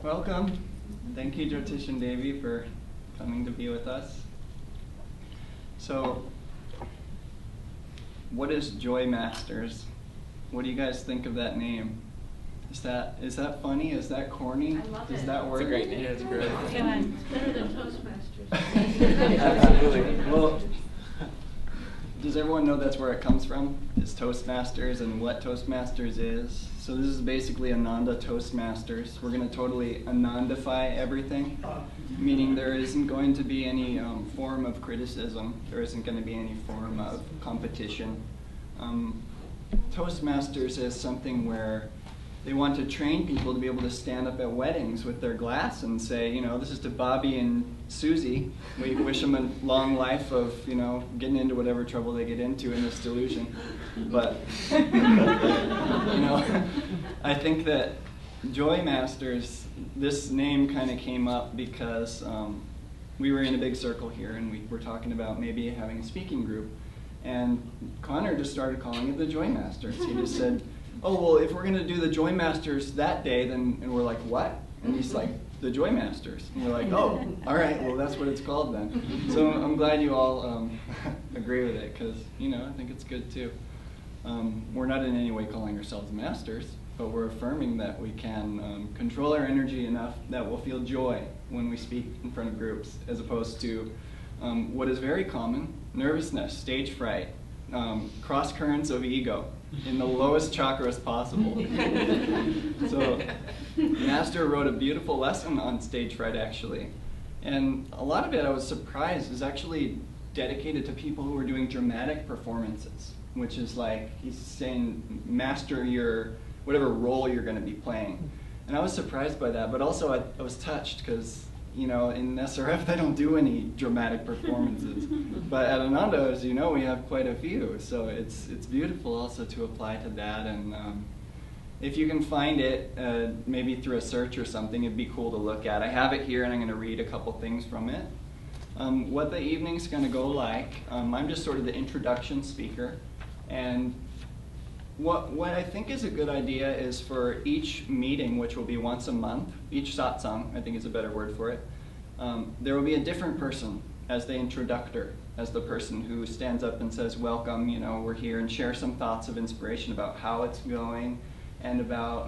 Welcome. Thank you, Jyotish and Devi, for coming to be with us. So, what is Joy Masters? What do you guys think of that name? Is that funny? Is that corny? I love Does it. that work? It's a great name. It's great. It's better than Toastmasters. Absolutely. Well, does everyone know that's where it comes from? It's Toastmasters and what Toastmasters is. So this is basically Ananda Toastmasters. We're going to totally Anandify everything, meaning there isn't going to be any form of criticism. There isn't going to be any form of competition. Toastmasters is something where they want to train people to be able to stand up at weddings with their glass and say, you know, this is to Bobby and Susie. We wish them a long life of, you know, getting into whatever trouble they get into in this delusion. But, you know, I think that Joy Masters, this name kind of came up because we were in a big circle here and we were talking about maybe having a speaking group. And Connor just started calling it the Joy Masters. He just said, oh, well, if we're going to do the Joy Masters that day, then, and we're like, what? And he's like, the Joy Masters. And we're like, oh, all right, well, that's what it's called then. So I'm glad you all agree with it, because, you know, I think it's good too. We're not in any way calling ourselves masters, but we're affirming that we can control our energy enough that we'll feel joy when we speak in front of groups, as opposed to what is very common, nervousness, stage fright, cross currents of ego in the lowest chakras possible. So Master wrote a beautiful lesson on stage fright, actually. And a lot of it, I was surprised, is actually dedicated to people who are doing dramatic performances, which is like, he's saying, master your, whatever role you're going to be playing. And I was surprised by that, but also I was touched because, you know, in SRF they don't do any dramatic performances. But at Ananda, as you know, we have quite a few. So it's beautiful also to apply to that. And if you can find it, maybe through a search or something, it'd be cool to look at. I have it here and I'm going to read a couple things from it. What the evening's going to go like, I'm just sort of the introduction speaker. And what I think is a good idea is for each meeting, which will be once a month, each satsang, I think is a better word for it, there will be a different person as the introductor, as the person who stands up and says, welcome, you know, we're here, and share some thoughts of inspiration about how it's going and about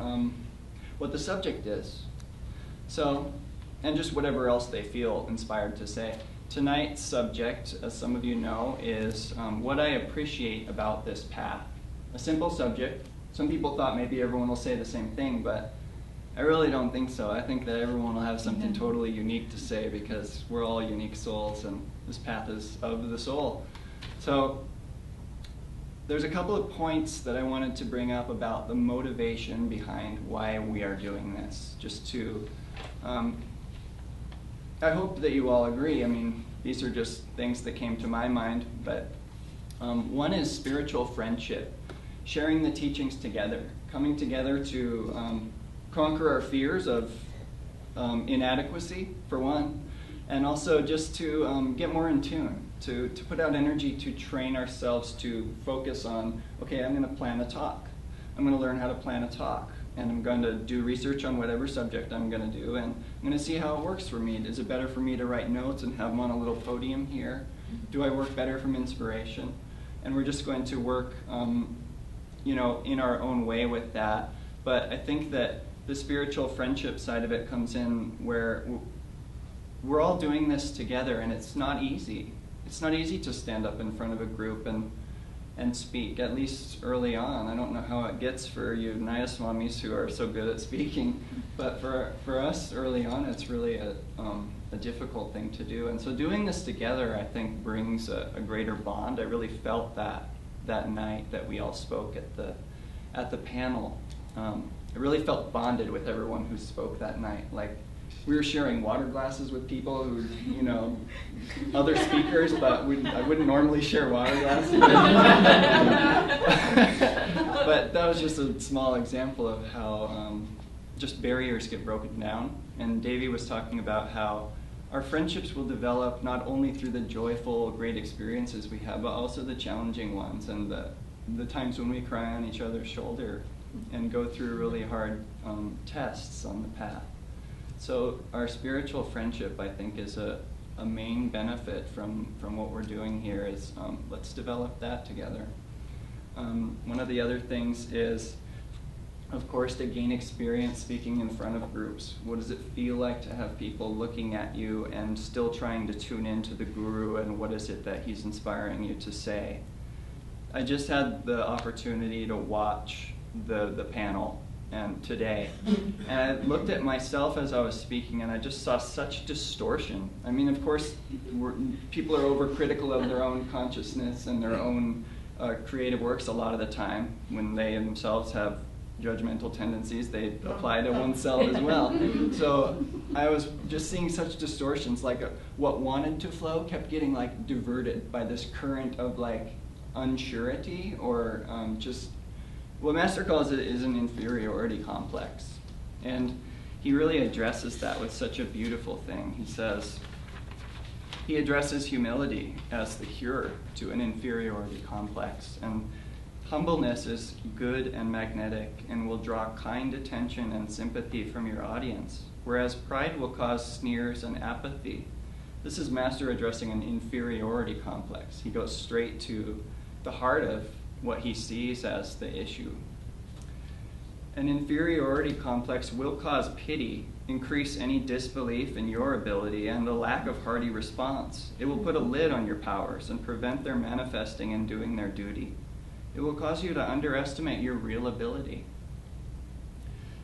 what the subject is. So, and just whatever else they feel inspired to say. Tonight's subject, as some of you know, is what I appreciate about this path. A simple subject. Some people thought maybe everyone will say the same thing, but I really don't think so. I think that everyone will have something totally unique to say because we're all unique souls and this path is of the soul. So there's a couple of points that I wanted to bring up about the motivation behind why we are doing this. Just to, I hope that you all agree. I mean, these are just things that came to my mind, but one is spiritual friendship. Sharing the teachings together, coming together to conquer our fears of inadequacy, for one, and also just to get more in tune, to put out energy to train ourselves to focus on, okay, I'm going to plan a talk. I'm going to learn how to plan a talk, and I'm going to do research on whatever subject I'm going to do, and I'm going to see how it works for me. Is it better for me to write notes and have them on a little podium here? Do I work better from inspiration? And we're just going to work you know, in our own way with that. But I think that the spiritual friendship side of it comes in where we're all doing this together, and it's not easy. It's not easy to stand up in front of a group and speak, at least early on. I don't know how it gets for you Naya Swamis who are so good at speaking, but for us early on, it's really a difficult thing to do. And so doing this together, I think, brings a greater bond. I really felt that night that we all spoke at the panel. I really felt bonded with everyone who spoke that night. Like, we were sharing water glasses with people who, you know, other speakers, but I wouldn't normally share water glasses. But that was just a small example of how just barriers get broken down. And Davey was talking about how our friendships will develop not only through the joyful, great experiences we have, but also the challenging ones and the times when we cry on each other's shoulder and go through really hard tests on the path. So our spiritual friendship, I think, is a main benefit from what we're doing here is let's develop that together. One of the other things is, of course, to gain experience speaking in front of groups. What does it feel like to have people looking at you and still trying to tune into the guru, and what is it that he's inspiring you to say? I just had the opportunity to watch the panel and today, and I looked at myself as I was speaking, and I just saw such distortion. I mean, of course, people are overcritical of their own consciousness and their own creative works a lot of the time. When they themselves have judgmental tendencies, they apply to oneself as well. So I was just seeing such distortions, like what wanted to flow kept getting like diverted by this current of like unsurety, or just what Master calls it is an inferiority complex. And he really addresses that with such a beautiful thing. He says, he addresses humility as the cure to an inferiority complex. And humbleness is good and magnetic and will draw kind attention and sympathy from your audience, whereas pride will cause sneers and apathy. This is Master addressing an inferiority complex. He goes straight to the heart of what he sees as the issue. An inferiority complex will cause pity, increase any disbelief in your ability, and a lack of hearty response. It will put a lid on your powers and prevent their manifesting and doing their duty. It will cause you to underestimate your real ability.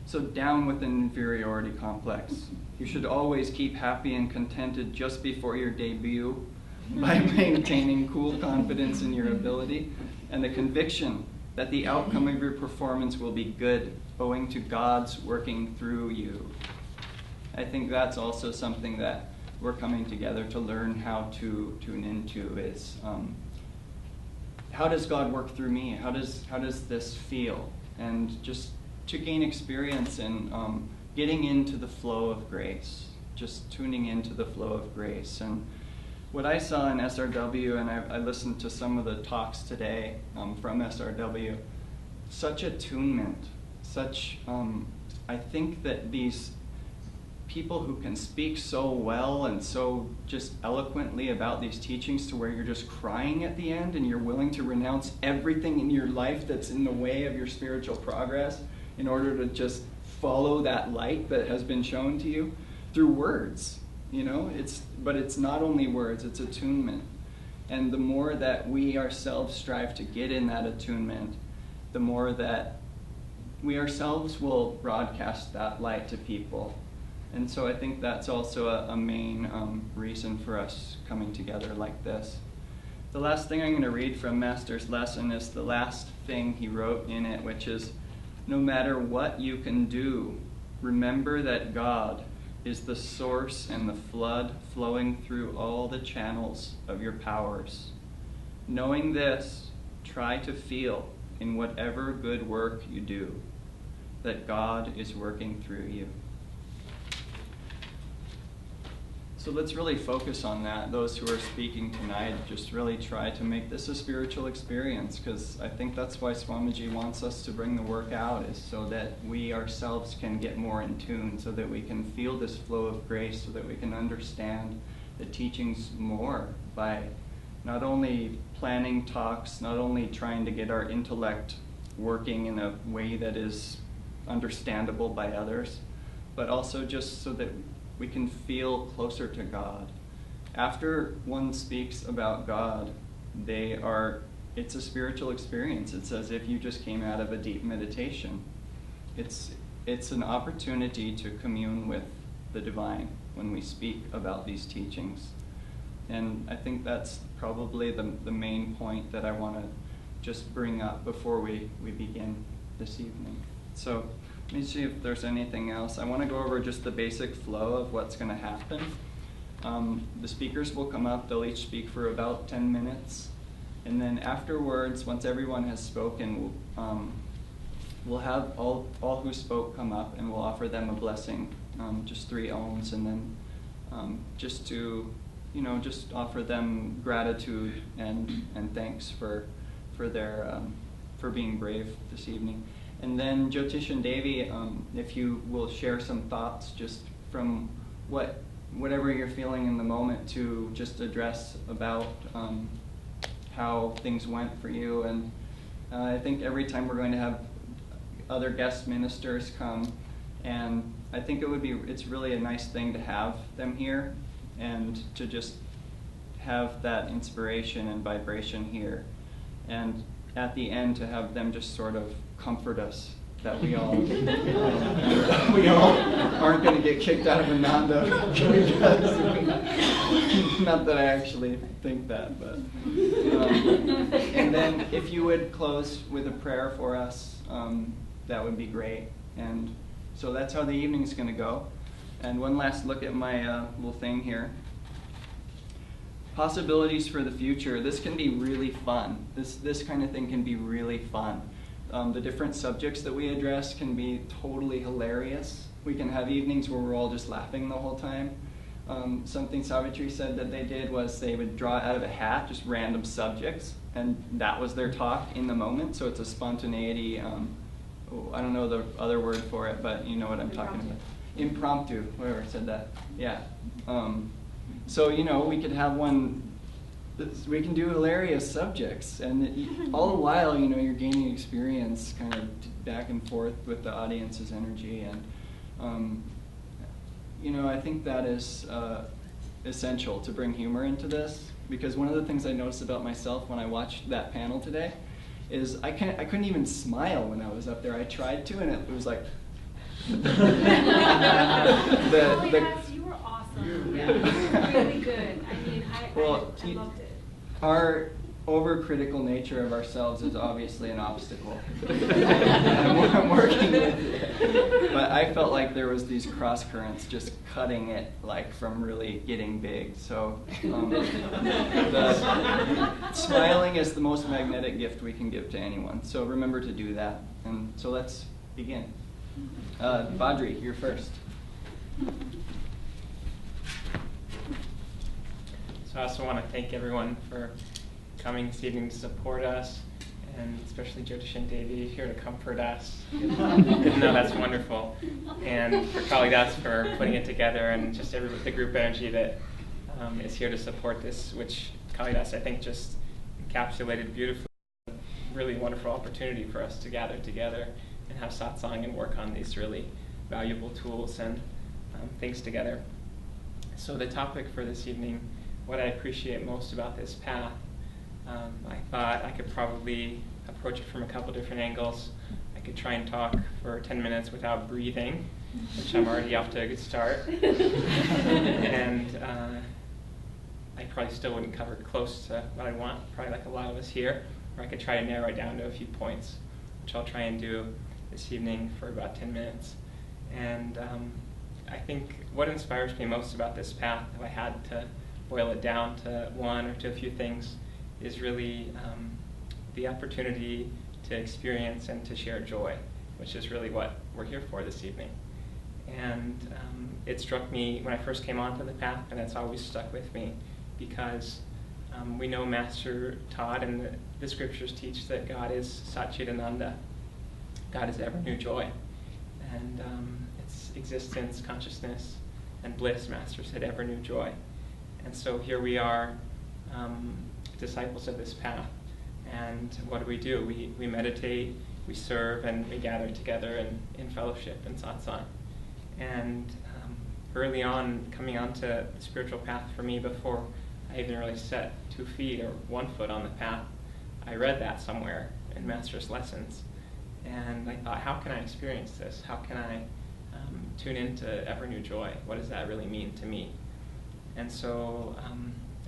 So down with an inferiority complex. You should always keep happy and contented just before your debut by maintaining cool confidence in your ability and the conviction that the outcome of your performance will be good, owing to God's working through you. I think that's also something that we're coming together to learn how to tune into is, how does God work through me? How does this feel? And just to gain experience in getting into the flow of grace, just tuning into the flow of grace. And what I saw in SRW, and I listened to some of the talks today from SRW, such attunement, such, I think that these people who can speak so well and so just eloquently about these teachings to where you're just crying at the end and you're willing to renounce everything in your life that's in the way of your spiritual progress in order to just follow that light that has been shown to you through words. You know, but it's not only words, it's attunement. And the more that we ourselves strive to get in that attunement, the more that we ourselves will broadcast that light to people. And so I think that's also a main reason for us coming together like this. The last thing I'm going to read from Master's lesson is the last thing he wrote in it, which is, no matter what you can do, remember that God is the source and the flood flowing through all the channels of your powers. Knowing this, try to feel in whatever good work you do that God is working through you. So let's really focus on that. Those who are speaking tonight, just really try to make this a spiritual experience, because I think that's why Swamiji wants us to bring the work out, is so that we ourselves can get more in tune, so that we can feel this flow of grace, so that we can understand the teachings more by not only planning talks, not only trying to get our intellect working in a way that is understandable by others, but also just so that we can feel closer to God. After one speaks about God, it's a spiritual experience. It's as if you just came out of a deep meditation. It's an opportunity to commune with the divine when we speak about these teachings. And I think that's probably the main point that I want to just bring up before we begin this evening. So let me see if there's anything else. I want to go over just the basic flow of what's going to happen. The speakers will come up. They'll each speak for about 10 minutes. And then afterwards, once everyone has spoken, we'll have all who spoke come up, and we'll offer them a blessing, just 3 ohms, and then just to, just offer them gratitude and thanks for their for being brave this evening. And then Jyotish and Devi, if you will share some thoughts just from whatever you're feeling in the moment to just address about how things went for you. And I think every time we're going to have other guest ministers come, and I think it's really a nice thing to have them here and to just have that inspiration and vibration here. And at the end to have them just sort of comfort us that we all aren't going to get kicked out of Ananda because not that I actually think that, but and then if you would close with a prayer for us, that would be great. And so that's how the evening's going to go. And one last look at my little thing here. Possibilities for the future. This can be really fun. This kind of thing can be really fun. The different subjects that we address can be totally hilarious. We can have evenings where we're all just laughing the whole time. Something Savitri said that they did was they would draw out of a hat just random subjects, and that was their talk in the moment. So it's a spontaneity. I don't know the other word for it, but you know what I'm talking about. Impromptu, whoever said that. Yeah. So, we could have one, we can do hilarious subjects, and all the while, you're gaining experience kind of back and forth with the audience's energy, and, I think that is essential to bring humor into this, because one of the things I noticed about myself when I watched that panel today is I couldn't even smile when I was up there. I tried to, and it was like... You were awesome. Yeah, really good. I mean, I loved it. Our overcritical nature of ourselves is obviously an obstacle. I'm working with it. But I felt like there was these cross currents just cutting it, like from really getting big. So smiling is the most magnetic gift we can give to anyone. So remember to do that. And so let's begin. Badri, you're first. So I also want to thank everyone for coming this evening to support us, and especially Jyotish and Devi here to comfort us. No, that's wonderful. And for Kalidas for putting it together, and just the group energy that is here to support this, which Kalidas I think just encapsulated beautifully. Really wonderful opportunity for us to gather together and have satsang and work on these really valuable tools and things together. So the topic for this evening, what I appreciate most about this path, I thought I could probably approach it from a couple different angles. I could try and talk for 10 minutes without breathing, which I'm already off to a good start. And I probably still wouldn't cover close to what I want, probably like a lot of us here. Or I could try to narrow it down to a few points, which I'll try and do this evening for about 10 minutes. And I think what inspires me most about this path, if I had to boil it down to one or to a few things, is really the opportunity to experience and to share joy, which is really what we're here for this evening. And it struck me when I first came onto the path, and it's always stuck with me, because we know Master taught, and the scriptures teach that God is Satchidananda. God is ever new joy. And it's existence, consciousness, and bliss, Master said, ever new joy. And so here we are, disciples of this path. And what do? We meditate, we serve, and we gather together in fellowship and satsang. And early on, coming onto the spiritual path for me, before I even really set 2 feet or 1 foot on the path, I read that somewhere in Master's lessons. And I thought, how can I experience this? How can I tune into ever new joy? What does that really mean to me? And so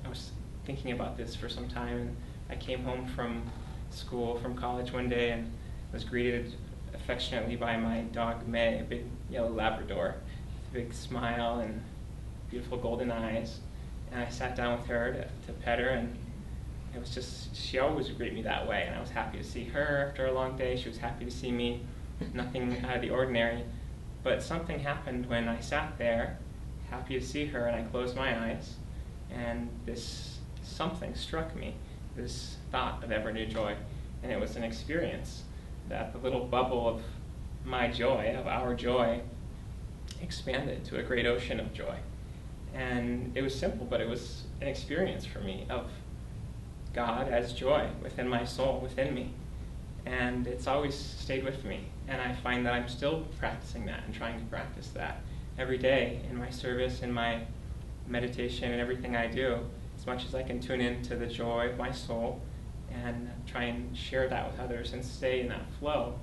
I was thinking about this for some time, and I came home from school, from college one day, and was greeted affectionately by my dog May, a big yellow Labrador, with a big smile and beautiful golden eyes. And I sat down with her to pet her, and it was just, she always would greet me that way, and I was happy to see her after a long day. She was happy to see me, nothing out of the ordinary. But something happened when I sat there, happy to see her, and I closed my eyes, and this something struck me, this thought of ever new joy. And it was an experience that the little bubble of my joy, of our joy, expanded to a great ocean of joy. And it was simple, but it was an experience for me of God as joy within my soul, within me. And it's always stayed with me. And I find that I'm still practicing that and trying to practice that every day in my service, in my meditation, and everything I do, as much as I can tune into the joy of my soul and try and share that with others and stay in that flow.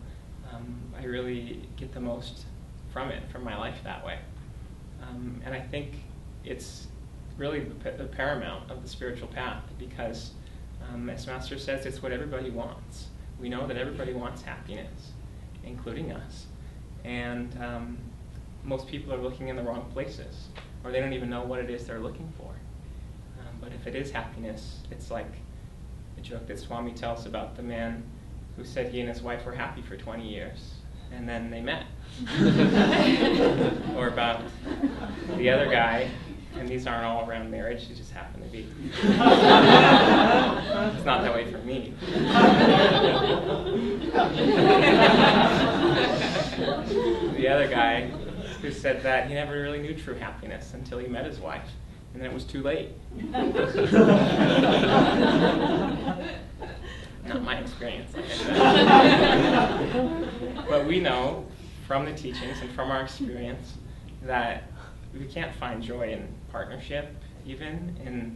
I really get the most from it, from my life that way. And I think it's really the paramount of the spiritual path, because as Master says, it's what everybody wants. We know that everybody wants happiness, including us. And most people are looking in the wrong places, or they don't even know what it is they're looking for. But if it is happiness, it's like the joke that Swami tells about the man who said he and his wife were happy for 20 years, and then they met. Or about the other guy, and these aren't all around marriage, they just happen to be. It's not that way for me. The other guy who said that he never really knew true happiness until he met his wife, and then it was too late. Not my experience, like I said. But we know from the teachings and from our experience that we can't find joy in partnership, even in,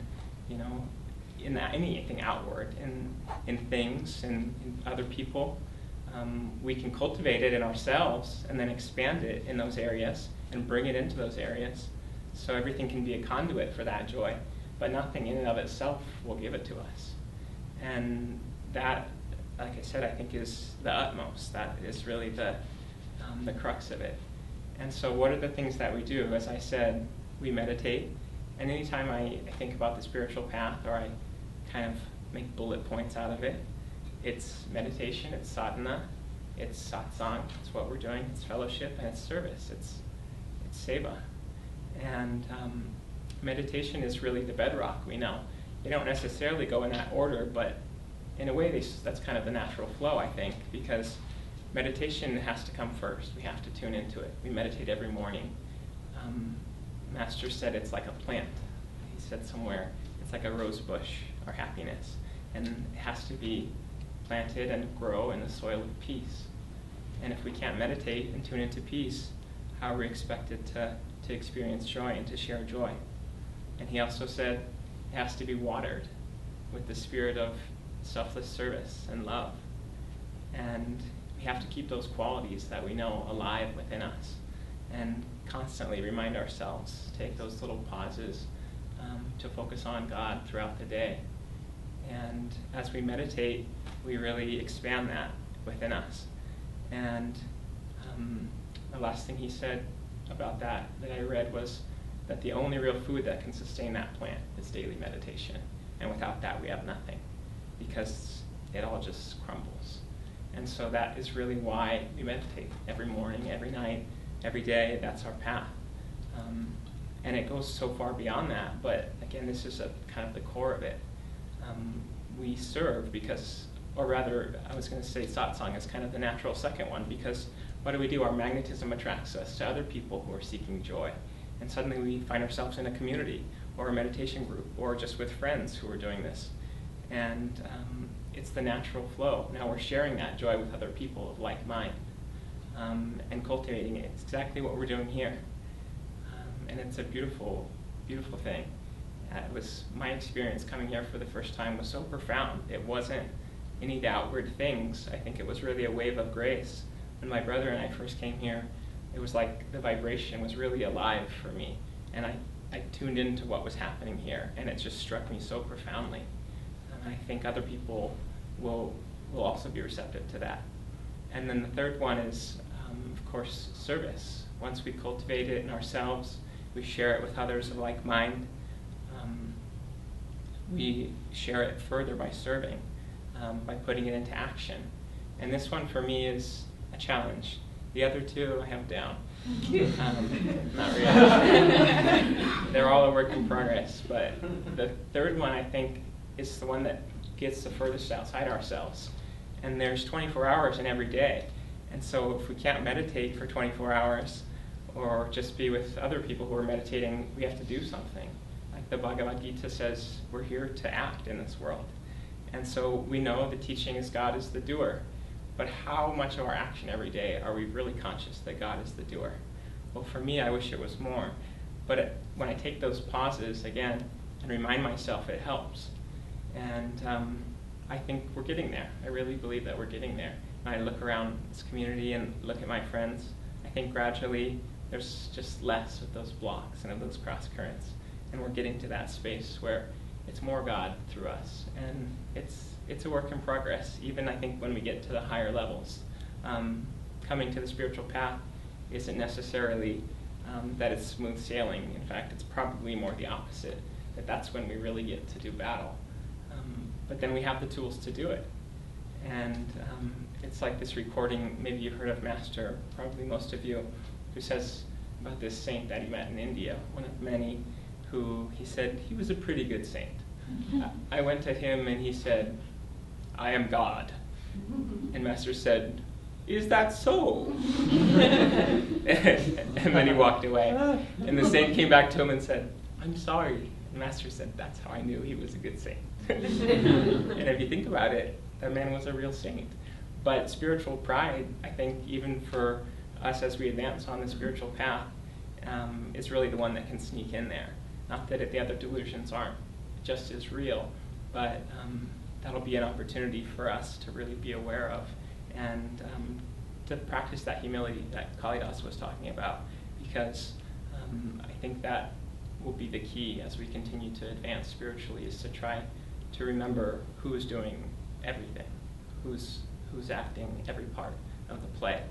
in anything outward, in things, in other people. We can cultivate it in ourselves and then expand it in those areas and bring it into those areas, so everything can be a conduit for that joy, but nothing in and of itself will give it to us. And that, like I said, I think is the utmost. That is really the crux of it. And so what are the things that we do? As I said, we meditate. And anytime I think about the spiritual path, or I kind of make bullet points out of it, it's meditation, it's sadhana, it's satsang, it's what we're doing, it's fellowship, and it's service, it's seva. And meditation is really the bedrock, we know. They don't necessarily go in that order, but in a way that's kind of the natural flow, I think, because meditation has to come first. We have to tune into it. We meditate every morning. Master said it's like a plant. He said somewhere, it's like a rose bush, our happiness. And it has to be planted and grow in the soil of peace. And if we can't meditate and tune into peace, how are we expected to experience joy and to share joy? And he also said it has to be watered with the spirit of selfless service and love. And we have to keep those qualities that we know alive within us and constantly remind ourselves, take those little pauses to focus on God throughout the day. And as we meditate, we really expand that within us. And the last thing he said about that I read was that the only real food that can sustain that plant is daily meditation. And without that, we have nothing, because it all just crumbles. And so that is really why we meditate every morning, every night, every day. That's our path. And it goes so far beyond that, but again, this is kind of the core of it. We serve because, or rather, I was going to say satsang is kind of the natural second one, because what do? Our magnetism attracts us to other people who are seeking joy. And suddenly we find ourselves in a community, or a meditation group, or just with friends who are doing this. And it's the natural flow. Now we're sharing that joy with other people of like mind, and cultivating it. It's exactly what we're doing here. And it's a beautiful, beautiful thing. It was my experience coming here for the first time was so profound. It wasn't any of the outward things. I think it was really a wave of grace. When my brother and I first came here, it was like the vibration was really alive for me. And I tuned into what was happening here, and it just struck me so profoundly. And I think other people will also be receptive to that. And then the third one is, of course, service. Once we cultivate it in ourselves, we share it with others of like mind. We share it further by serving, by putting it into action. And this one for me is a challenge. The other two I have down. Not really. They're all a work in progress, but the third one I think is the one that gets the furthest outside ourselves. And there's 24 hours in every day. And so if we can't meditate for 24 hours, or just be with other people who are meditating, we have to do something. Like the Bhagavad Gita says, we're here to act in this world. And so we know the teaching is God is the doer. But how much of our action every day are we really conscious that God is the doer? Well, for me, I wish it was more. But when I take those pauses again and remind myself, it helps. And I think we're getting there. I really believe that we're getting there. When I look around this community and look at my friends, I think gradually there's just less of those blocks and of those cross currents. And we're getting to that space where it's more God through us. And it's a work in progress, even I think when we get to the higher levels. Coming to the spiritual path isn't necessarily that it's smooth sailing. In fact, it's probably more the opposite, that that's when we really get to do battle. But then we have the tools to do it. And it's like this recording, maybe you've heard of Master, probably most of you, who says about this saint that he met in India, one of many, who he said he was a pretty good saint. I went to him and he said, I am God. And Master said, is that so? And then he walked away. And the saint came back to him and said, I'm sorry. And Master said, that's how I knew he was a good saint. And if you think about it, that man was a real saint. But spiritual pride, I think, even for us as we advance on the spiritual path, is really the one that can sneak in there. Not that the other delusions aren't just as real, but that'll be an opportunity for us to really be aware of and to practice that humility that Kalidas was talking about, because I think that will be the key as we continue to advance spiritually, is to try to remember who is doing everything, who's acting every part of the play.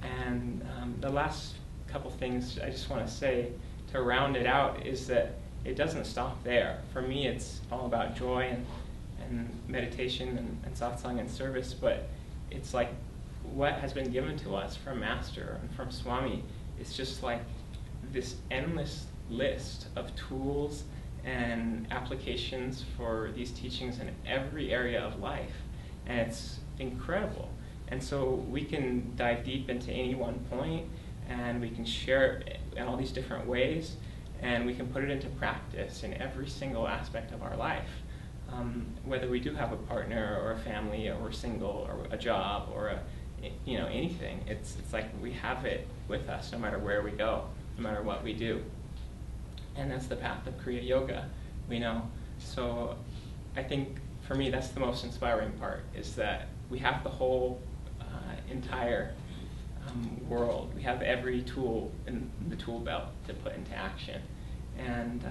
And the last couple things I just want to say to round it out is that it doesn't stop there. For me, it's all about joy and meditation and satsang and service, but it's like what has been given to us from Master and from Swami is just like this endless list of tools and applications for these teachings in every area of life. And it's incredible. And so we can dive deep into any one point, and we can share it in all these different ways, and we can put it into practice in every single aspect of our life. Whether we do have a partner or a family, or we're single, or a job, or anything, it's like we have it with us no matter where we go, no matter what we do. And that's the path of Kriya Yoga, we know. So I think for me that's the most inspiring part, is that we have the whole entire world. We have every tool in the tool belt to put into action. And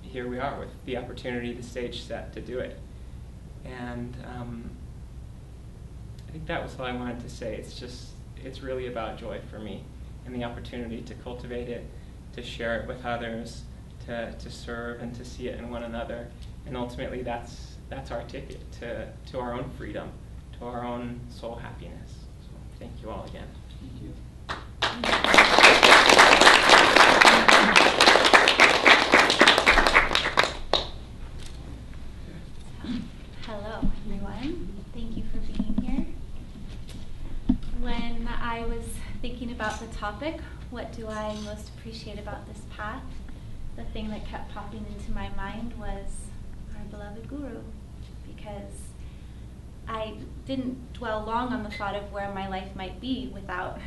here we are with the opportunity, the stage set to do it. And I think that was all I wanted to say. It's really about joy for me, and the opportunity to cultivate it, to share it with others, to serve and to see it in one another. And ultimately that's our ticket to our own freedom, to our own soul happiness. So thank you all again. Thank you. Hello, everyone. Thank you for being here. When I was thinking about the topic, what do I most appreciate about this path, the thing that kept popping into my mind was our beloved Guru, because I didn't dwell long on the thought of where my life might be without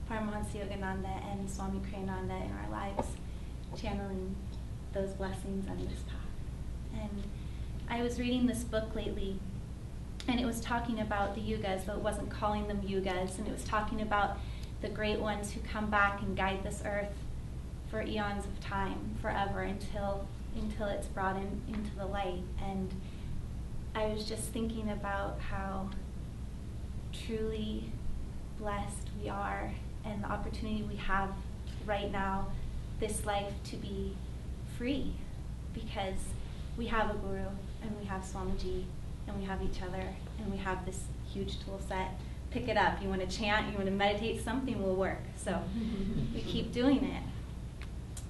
Paramahansa Yogananda and Swami Kriyananda in our lives, channeling those blessings on this path. And I was reading this book lately, and it was talking about the yugas, though it wasn't calling them yugas, and it was talking about the great ones who come back and guide this earth for eons of time, forever, until it's brought into the light. And I was just thinking about how truly blessed we are, and the opportunity we have right now, this life, to be free, because we have a Guru, and we have Swamiji, and we have each other, and we have this huge tool set. Pick it up. You want to chant, you want to meditate, something will work. So we keep doing it.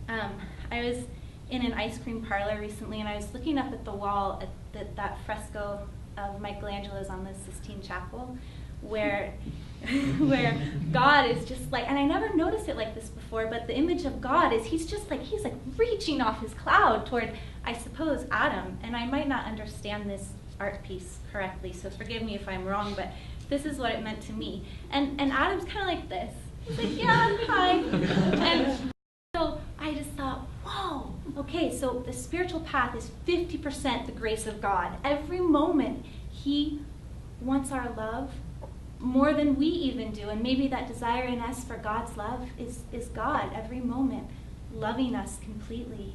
I was in an ice cream parlor recently, and I was looking up at the wall at that fresco of Michelangelo's on the Sistine Chapel, where where God is just like, and I never noticed it like this before, but the image of God is he's like reaching off his cloud toward, I suppose, Adam. And I might not understand this art piece correctly, so forgive me if I'm wrong, but this is what it meant to me. And Adam's kind of like this. He's like, yeah, hi. And so I just thought, whoa, okay, so the spiritual path is 50% the grace of God. Every moment he wants our love more than we even do. And maybe that desire in us for God's love is God every moment loving us completely.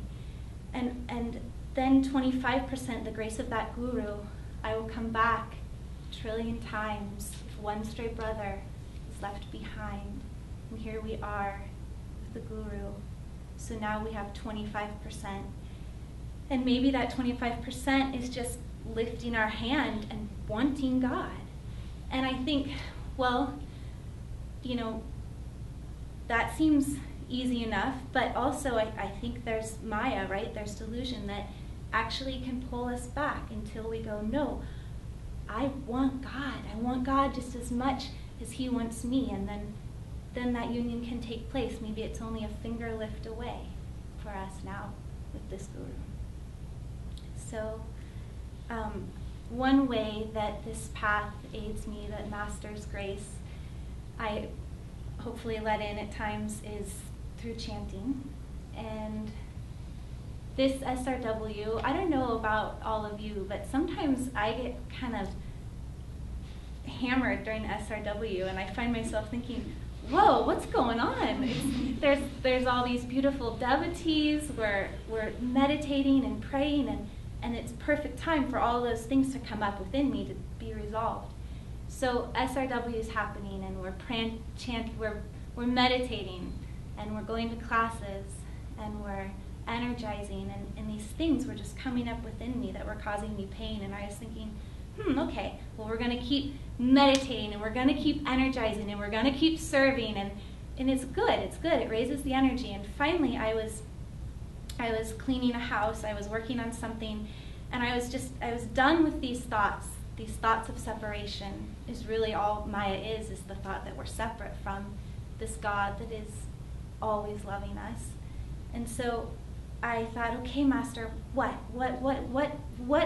And then 25% the grace of that guru. I will come back a trillion times if one stray brother is left behind. And here we are with the guru. So now we have 25%. And maybe that 25% is just lifting our hand and wanting God. And I think, well, that seems easy enough, but also I think there's Maya, right? There's delusion that actually can pull us back until we go, no, I want God. I want God just as much as he wants me. And then that union can take place. Maybe it's only a finger lift away for us now with this guru. So, one way that this path aids me, that Master's grace, I hopefully let in at times, is through chanting. And this SRW, I don't know about all of you, but sometimes I get kind of hammered during SRW, and I find myself thinking, whoa, what's going on? There's all these beautiful devotees, we're meditating and praying, and it's perfect time for all those things to come up within me to be resolved. So SRW is happening, and we're meditating, and we're going to classes, and we're energizing, and these things were just coming up within me that were causing me pain. And I was thinking, okay, well, we're going to keep meditating, and we're going to keep energizing, and we're going to keep serving, and it's good. It raises the energy. And finally, I was cleaning a house, I was working on something, and I was done with these thoughts of separation. Is really all Maya is the thought that we're separate from this God that is always loving us. And so I thought, okay, Master, what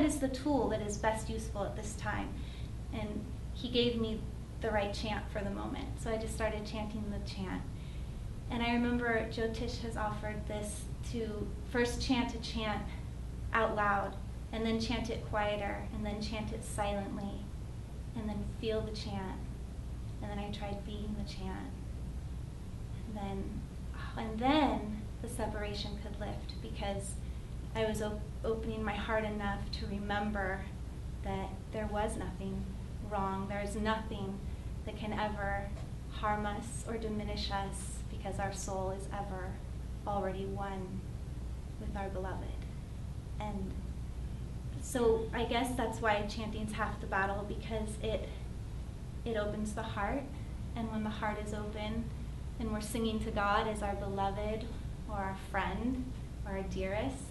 is the tool that is best useful at this time? And he gave me the right chant for the moment. So I just started chanting the chant. And I remember Jyotish has offered this to first chant a chant out loud, and then chant it quieter, and then chant it silently, and then feel the chant. And then I tried being the chant. And then the separation could lift, because I was opening my heart enough to remember that there was nothing wrong. There's nothing that can ever harm us or diminish us, because our soul is ever already one with our beloved. And so I guess that's why chanting's half the battle, because it opens the heart. And when the heart is open and we're singing to God as our beloved or our friend or our dearest,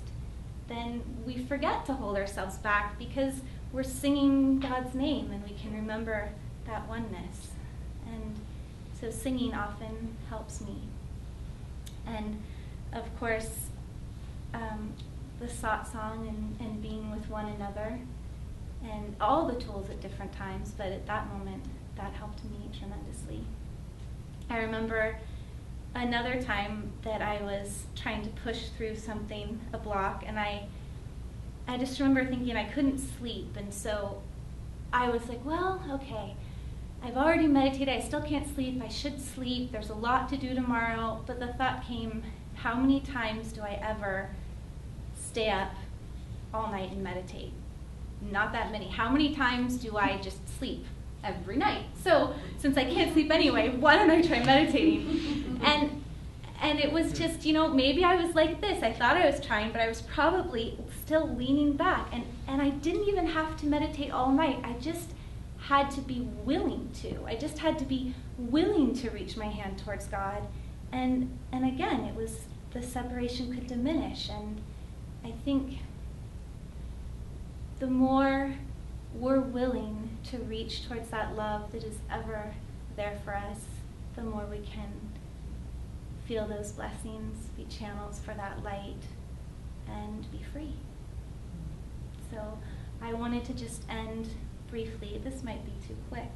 then we forget to hold ourselves back, because we're singing God's name and we can remember that oneness. And so singing often helps me. And of course, the satsang and being with one another, and all the tools at different times, but at that moment, that helped me tremendously. I remember another time that I was trying to push through something, a block, and I just remember thinking I couldn't sleep, and so I was like, well, okay, I've already meditated, I still can't sleep, I should sleep, there's a lot to do tomorrow. But the thought came, how many times do I ever stay up all night and meditate? Not that many. How many times do I just sleep? Every night. So since I can't sleep anyway, why don't I try meditating? And it was just, maybe I was like this. I thought I was trying, but I was probably still leaning back. And I didn't even have to meditate all night. I just had to be willing to. I just had to be willing to reach my hand towards God. And again, it was, the separation could diminish. And I think the more we're willing to reach towards that love that is ever there for us, the more we can feel those blessings, be channels for that light, and be free. So I wanted to just end briefly. This might be too quick,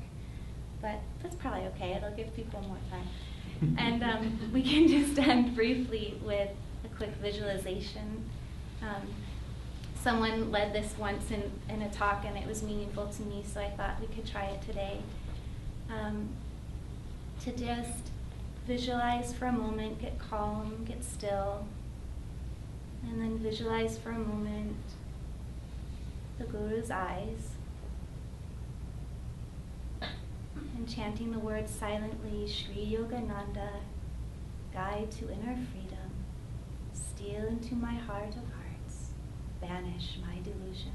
but that's probably okay. It'll give people more time. And we can just end briefly with a quick visualization. Someone led this once in a talk, and it was meaningful to me, so I thought we could try it today. To just visualize for a moment, get calm, get still, and then visualize for a moment the Guru's eyes, and chanting the words silently, Shri Yogananda, guide to inner freedom, steal into my heart of hearts, banish my delusions.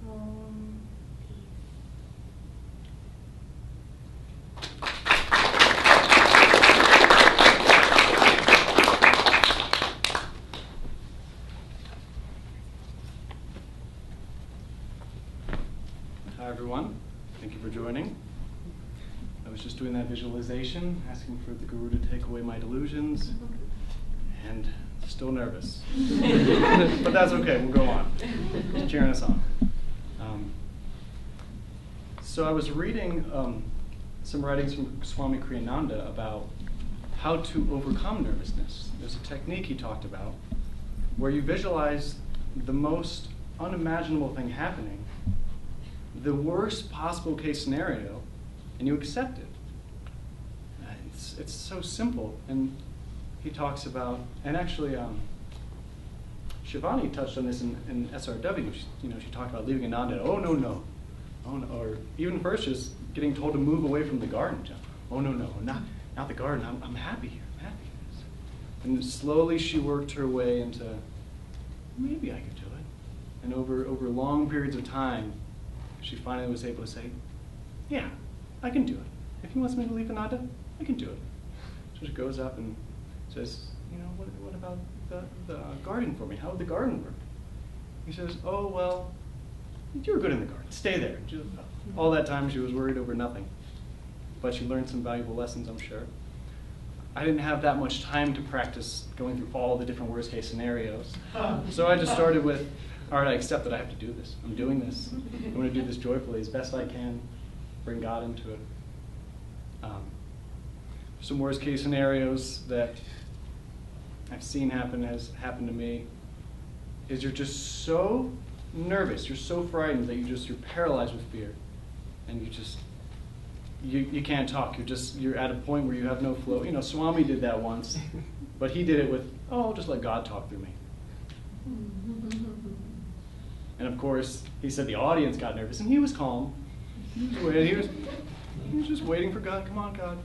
Om peace. Hi everyone, thank you for joining. I was just doing that visualization, asking for the Guru to take away my delusions, and still nervous. But that's okay, we'll go on. He's cheering us on. So I was reading some writings from Swami Kriyananda about how to overcome nervousness. There's a technique he talked about where you visualize the most unimaginable thing happening, the worst possible case scenario, and you accept it. It's so simple. And he talks about, and actually Shivani touched on this in SRW. She talked about leaving Ananda. Oh no. Oh no. Or even first just getting told to move away from the garden. Oh no, not the garden. I'm happy here. I'm happy. And slowly she worked her way into, maybe I could do it. And over long periods of time, she finally was able to say, yeah, I can do it. If he wants me to leave Ananda, I can do it. So she goes up and says, what about the garden for me? How would the garden work? He says, oh, well, you were good in the garden. Stay there. All that time she was worried over nothing. But she learned some valuable lessons, I'm sure. I didn't have that much time to practice going through all the different worst case scenarios. So I just started with, all right, I accept that I have to do this. I'm doing this. I'm going to do this joyfully as best I can, bring God into it. Some worst case scenarios that I've seen has happened to me is you're just so nervous, you're so frightened that you're paralyzed with fear, and you can't talk. You're at a point where you have no flow. Swami did that once, but he did it with, I'll just let God talk through me. And of course, he said the audience got nervous, and he was calm. He was just waiting for God. Come on, God.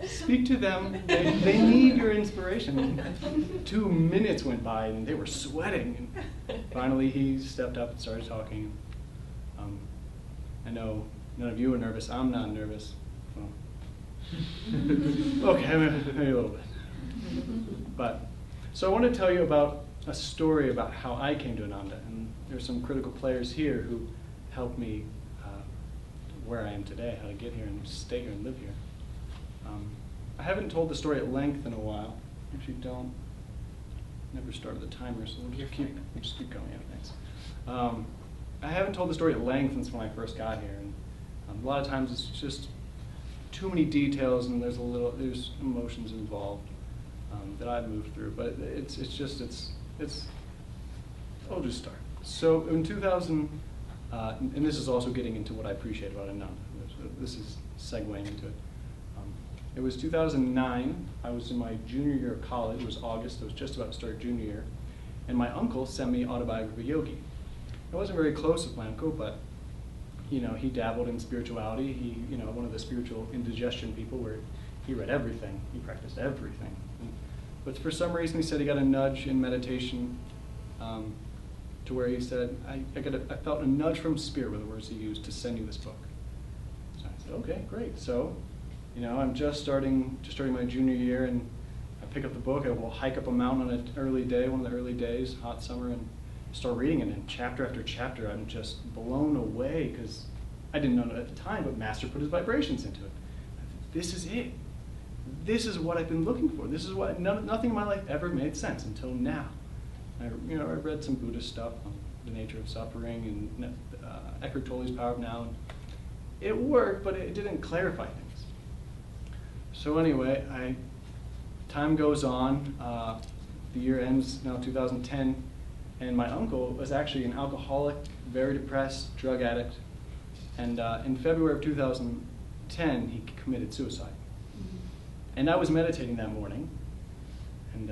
Speak to them. They need your inspiration. 2 minutes went by, and they were sweating. And finally, he stepped up and started talking. I know none of you are nervous. I'm not nervous. Well, okay, maybe a little bit. So I want to tell you about a story about how I came to Ananda, and there's some critical players here who helped me where I am today, how to get here and stay here and live here. I haven't told the story at length in a while. Actually, never started the timer, so we'll just keep going. Yeah, thanks. I haven't told the story at length since when I first got here, and a lot of times it's just too many details, and there's emotions involved that I've moved through. But I'll just start. So in 2000, and this is also getting into what I appreciate about Ananda. This is segueing into it. It was 2009. I was in my junior year of college. It was August. I was just about to start junior year. And my uncle sent me Autobiography of a Yogi. I wasn't very close with my uncle, but he dabbled in spirituality. He, one of the spiritual indigestion people where he read everything. He practiced everything. But for some reason, he said he got a nudge in meditation to where he said, I felt a nudge from Spirit, were the words he used, to send you this book. So I said, said, okay, great. So, I'm just starting my junior year, and I pick up the book. I will hike up a mountain on an early day, one of the early days, hot summer, and start reading it. And chapter after chapter, I'm just blown away because I didn't know it at the time, but Master put his vibrations into it. This is it. This is what I've been looking for. This is what nothing in my life ever made sense until now. I read some Buddhist stuff on the nature of suffering and Eckhart Tolle's Power of Now. And it worked, but it didn't clarify things. So anyway, time goes on. The year ends now, 2010, and my uncle was actually an alcoholic, very depressed, drug addict. And in February of 2010, he committed suicide. And I was meditating that morning, and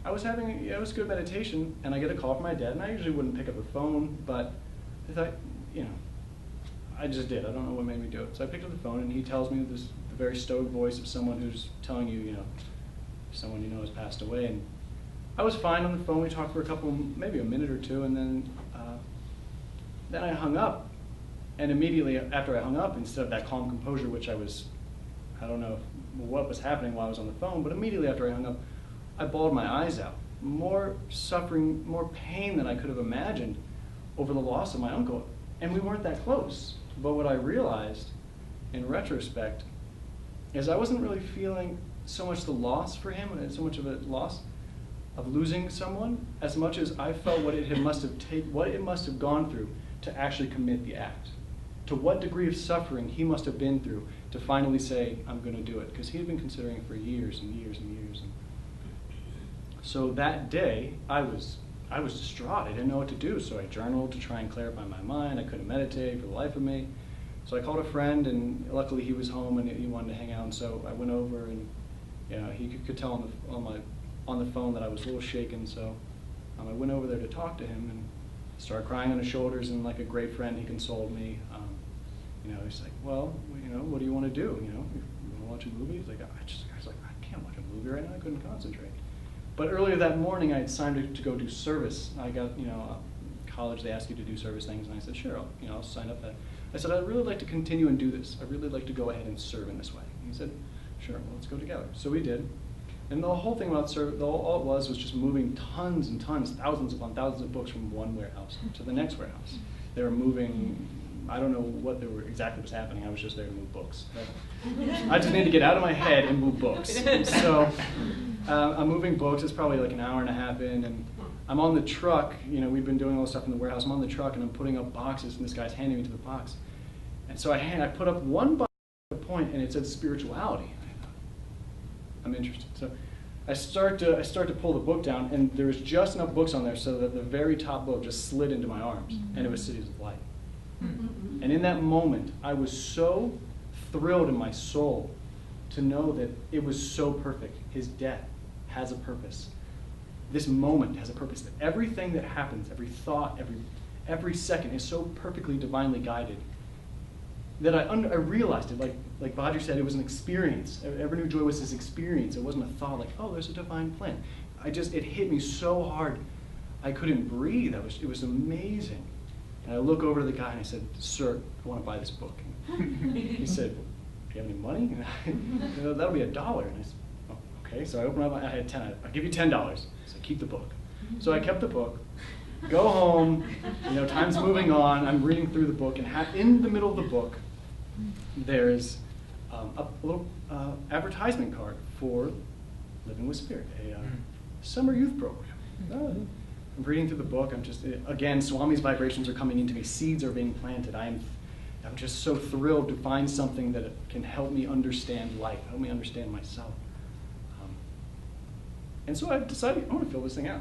I was having, it was good meditation, and I get a call from my dad, and I usually wouldn't pick up the phone, but I thought, I just did. I don't know what made me do it. So I picked up the phone, and he tells me the very stoic voice of someone who's telling you, someone you know has passed away. And I was fine on the phone. We talked for maybe a minute or two, and then I hung up. And immediately after I hung up, instead of that calm composure, which I don't know what was happening while I was on the phone, but immediately after I hung up, I bawled my eyes out. More suffering, more pain than I could have imagined over the loss of my uncle. And we weren't that close. But what I realized in retrospect is I wasn't really feeling so much the loss for him, so much of a loss of losing someone, as much as I felt what it must have gone through to actually commit the act. To what degree of suffering he must have been through to finally say, I'm going to do it. Because he had been considering it for years and years and years. And so that day, I was distraught. I didn't know what to do. So I journaled to try and clarify my mind. I couldn't meditate for the life of me. So I called a friend, and luckily he was home and he wanted to hang out. And so I went over, and he could tell on the phone that I was a little shaken. So I went over there to talk to him and started crying on his shoulders. And like a great friend, he consoled me. He's like, well, what do you want to do? You want to watch a movie? He's like, I was like, I can't watch a movie right now. I couldn't concentrate. But earlier that morning, I had signed to go do service. I got, college, they ask you to do service things, and I said, sure, I'll sign up that. I said, I'd really like to continue and do this. I'd really like to go ahead and serve in this way. And he said, sure, well, let's go together. So we did. And the whole thing about service, all it was just moving tons and tons, thousands upon thousands of books from one warehouse to the next warehouse. They were moving, I don't know what exactly was happening. I was just there to move books. I just need to get out of my head and move books. So I'm moving books. It's probably like an hour and a half in, and I'm on the truck. We've been doing all this stuff in the warehouse. I'm on the truck, and I'm putting up boxes, and this guy's handing me to the box. And so I put up one box at a point, and it said spirituality. I thought, I'm interested. So I start to pull the book down, and there was just enough books on there so that the very top book just slid into my arms, and it was Cities of Light. And in that moment, I was so thrilled in my soul to know that it was so perfect. His death has a purpose. This moment has a purpose. That everything that happens, every thought, every second is so perfectly divinely guided that I realized it. Like Badri said, it was an experience. Ever New Joy was this experience. It wasn't a thought like, oh, there's a divine plan. It hit me so hard, I couldn't breathe. It was amazing. And I look over to the guy and I said, sir, I want to buy this book. And he said, do you have any money? That'll be $1. And I said, oh, okay. So I opened up, I had 10. I'll give you $10. So keep the book. So I kept the book, go home, time's moving on. I'm reading through the book, and in the middle of the book, there's a little advertisement card for Living with Spirit, a summer youth program. I'm reading through the book. I'm just, again, Swami's vibrations are coming into me. Seeds are being planted. I'm just so thrilled to find something that can help me understand life, help me understand myself. And so I decided, I want to fill this thing out.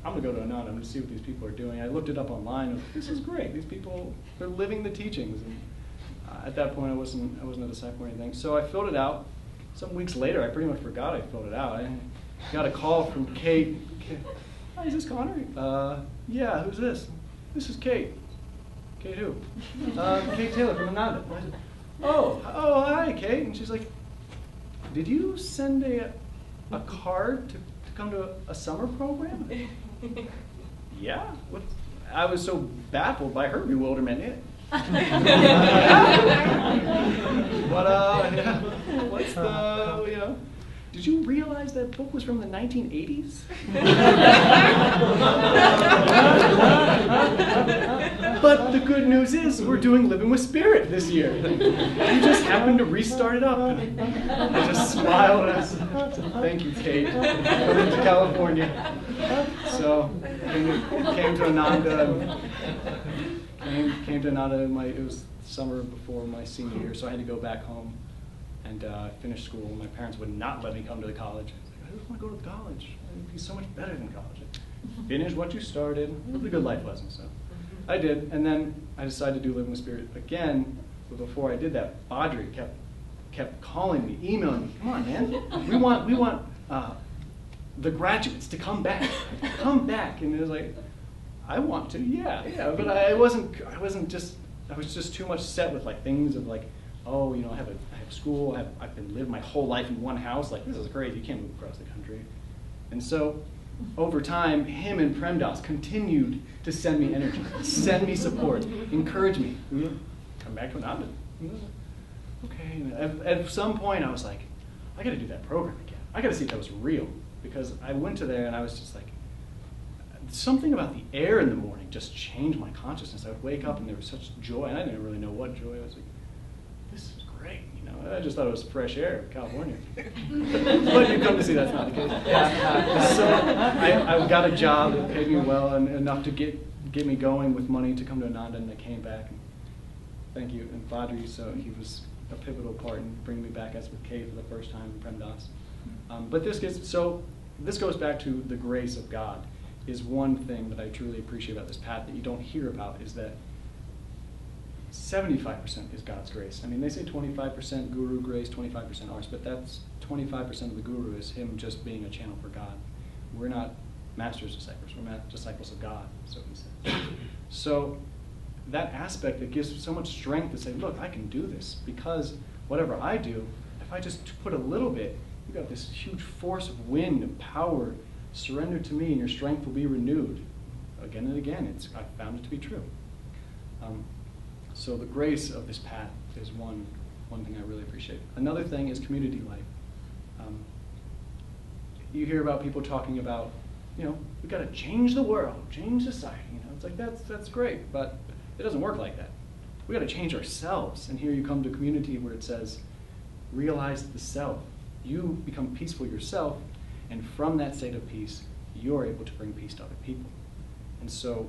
I'm going to go to Ananda. I'm going to see what these people are doing. I looked it up online. And this is great. These people, they're living the teachings. And at that point, I wasn't a disciple or anything. So I filled it out. Some weeks later, I pretty much forgot I filled it out. I got a call from Kate. Hi, is this Connor? Yeah, who's this? This is Kate. Kate who? Kate Taylor from Ananda. I said, oh, hi, Kate. And she's like, did you send a card to come to a summer program? Yeah. I was so baffled by her bewilderment. But yeah, what's the, you know? Did you realize that book was from the 1980s? But the good news is we're doing Living with Spirit this year. You just happened to restart it up. I just smiled and I said, thank you, Kate, coming to California. So came to Ananda. Came to Ananda. It was summer before my senior year, so I had to go back home and finish school. My parents would not let me come to the college. I was like, I just want to go to college. It'd be so much better than college. Finish what you started. It was a good life lesson. So I did, and then I decided to do Living with Spirit again. But before I did that, Audrey kept calling me, emailing me. Come on, man. We want the graduates to come back. Come back. And it was like, I want to, yeah. But I was just too much set with like things of like, oh, you know, I have school. I've been living my whole life in one house. Like, this is crazy. You can't move across the country. And so, over time, him and Premdas continued to send me energy, send me support, encourage me. Come back to Ananda. Okay. And at some point, I was like, I got to do that program again. I got to see if that was real, because I went to there and I was just like, something about the air in the morning just changed my consciousness. I would wake up and there was such joy, and I didn't really know what joy. I was like, this is great, you know. I just thought it was fresh air in California. But you come to see that's not the case. So I got a job that paid me well and enough to get me going with money to come to Ananda, and I came back. And thank you. And Fadri, so he was a pivotal part in bringing me back as with Kay for the first time in Premdas. But this goes back to the grace of God. Is one thing that I truly appreciate about this path that you don't hear about, is that 75% is God's grace. I mean, they say 25% guru grace, 25% ours, but that's 25% of the guru is him just being a channel for God. We're not master's disciples, we're disciples of God, so he said. So that aspect that gives so much strength to say, look, I can do this, because whatever I do, if I just put a little bit, you've got this huge force of wind and power. Surrender to me and your strength will be renewed. Again and again, I've found it to be true. So the grace of this path is one thing I really appreciate. Another thing is community life. You hear about people talking about, you know, we've got to change the world, change society. You know, it's like that's great, but it doesn't work like that. We got to change ourselves. And here you come to a community where it says, realize the self. You become peaceful yourself. And from that state of peace, you're able to bring peace to other people. And so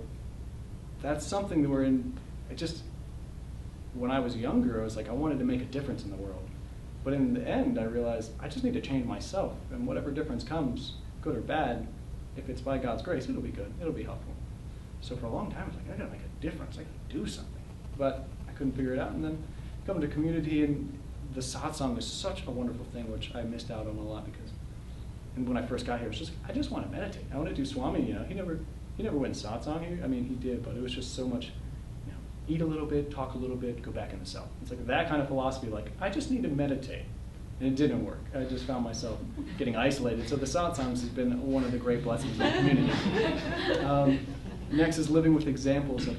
that's something that we're in. When I was younger, I was like, I wanted to make a difference in the world. But in the end, I realized I just need to change myself. And whatever difference comes, good or bad, if it's by God's grace, it'll be good. It'll be helpful. So for a long time, I was like, I got to make a difference. I got to do something. But I couldn't figure it out. And then come to community, and the satsang is such a wonderful thing, which I missed out on a lot because. And when I first got here, it was I just want to meditate. I want to do Swami. You know, he never went satsang here. I mean, he did, but it was just so much. You know, eat a little bit, talk a little bit, go back in the self. It's like that kind of philosophy. Like, I just need to meditate, and it didn't work. I just found myself getting isolated. So the satsangs has been one of the great blessings of the community. Next is living with examples of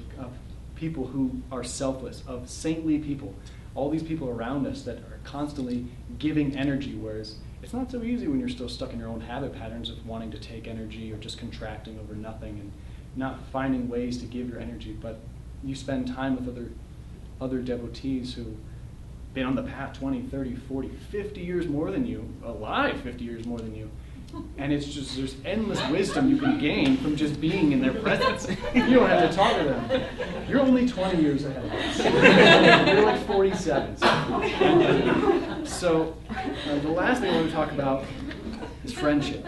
people who are selfless, of saintly people. All these people around us that are constantly giving energy, whereas it's not so easy when you're still stuck in your own habit patterns of wanting to take energy or just contracting over nothing and not finding ways to give your energy. But you spend time with other devotees who've been on the path 20, 30, 40, 50 years more than you, alive 50 years more than you. And it's just, there's endless wisdom you can gain from just being in their presence. You don't have to talk to them. You're only 20 years ahead of us. You're like 47. So the last thing I want to talk about is friendship.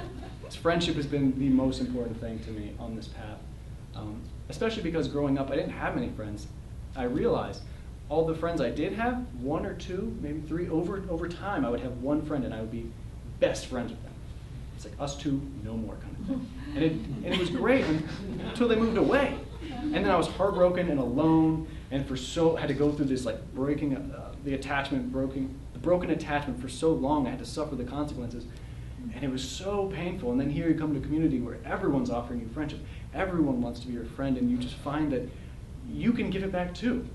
Friendship has been the most important thing to me on this path. Especially because growing up, I didn't have many friends. I realized all the friends I did have, one or two, maybe three, over time, I would have one friend and I would be best friends with them. It's like us two, no more kind of thing. And it was great until they moved away. And then I was heartbroken and alone, and had to go through this like breaking the broken attachment for so long. I had to suffer the consequences, and it was so painful. And then here you come to a community where everyone's offering you friendship. Everyone wants to be your friend, and you just find that you can give it back too.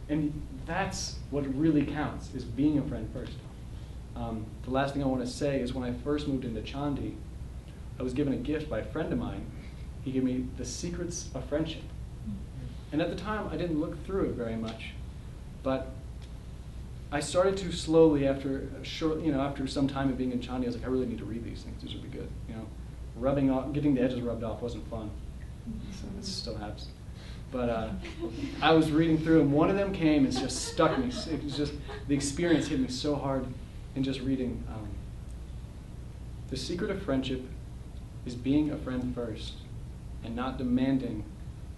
And that's what really counts, is being a friend first. The last thing I want to say is when I first moved into Chandi, I was given a gift by a friend of mine. He gave me The Secrets of Friendship. And at the time, I didn't look through it very much. But I started to slowly, after some time of being in Chandi, I was like, I really need to read these things. These would be good. Rubbing off, getting the edges rubbed off wasn't fun. So it still happens. But I was reading through, and one of them came and just stuck me. It was just, the experience hit me so hard in just reading. The secret of friendship is being a friend first and not demanding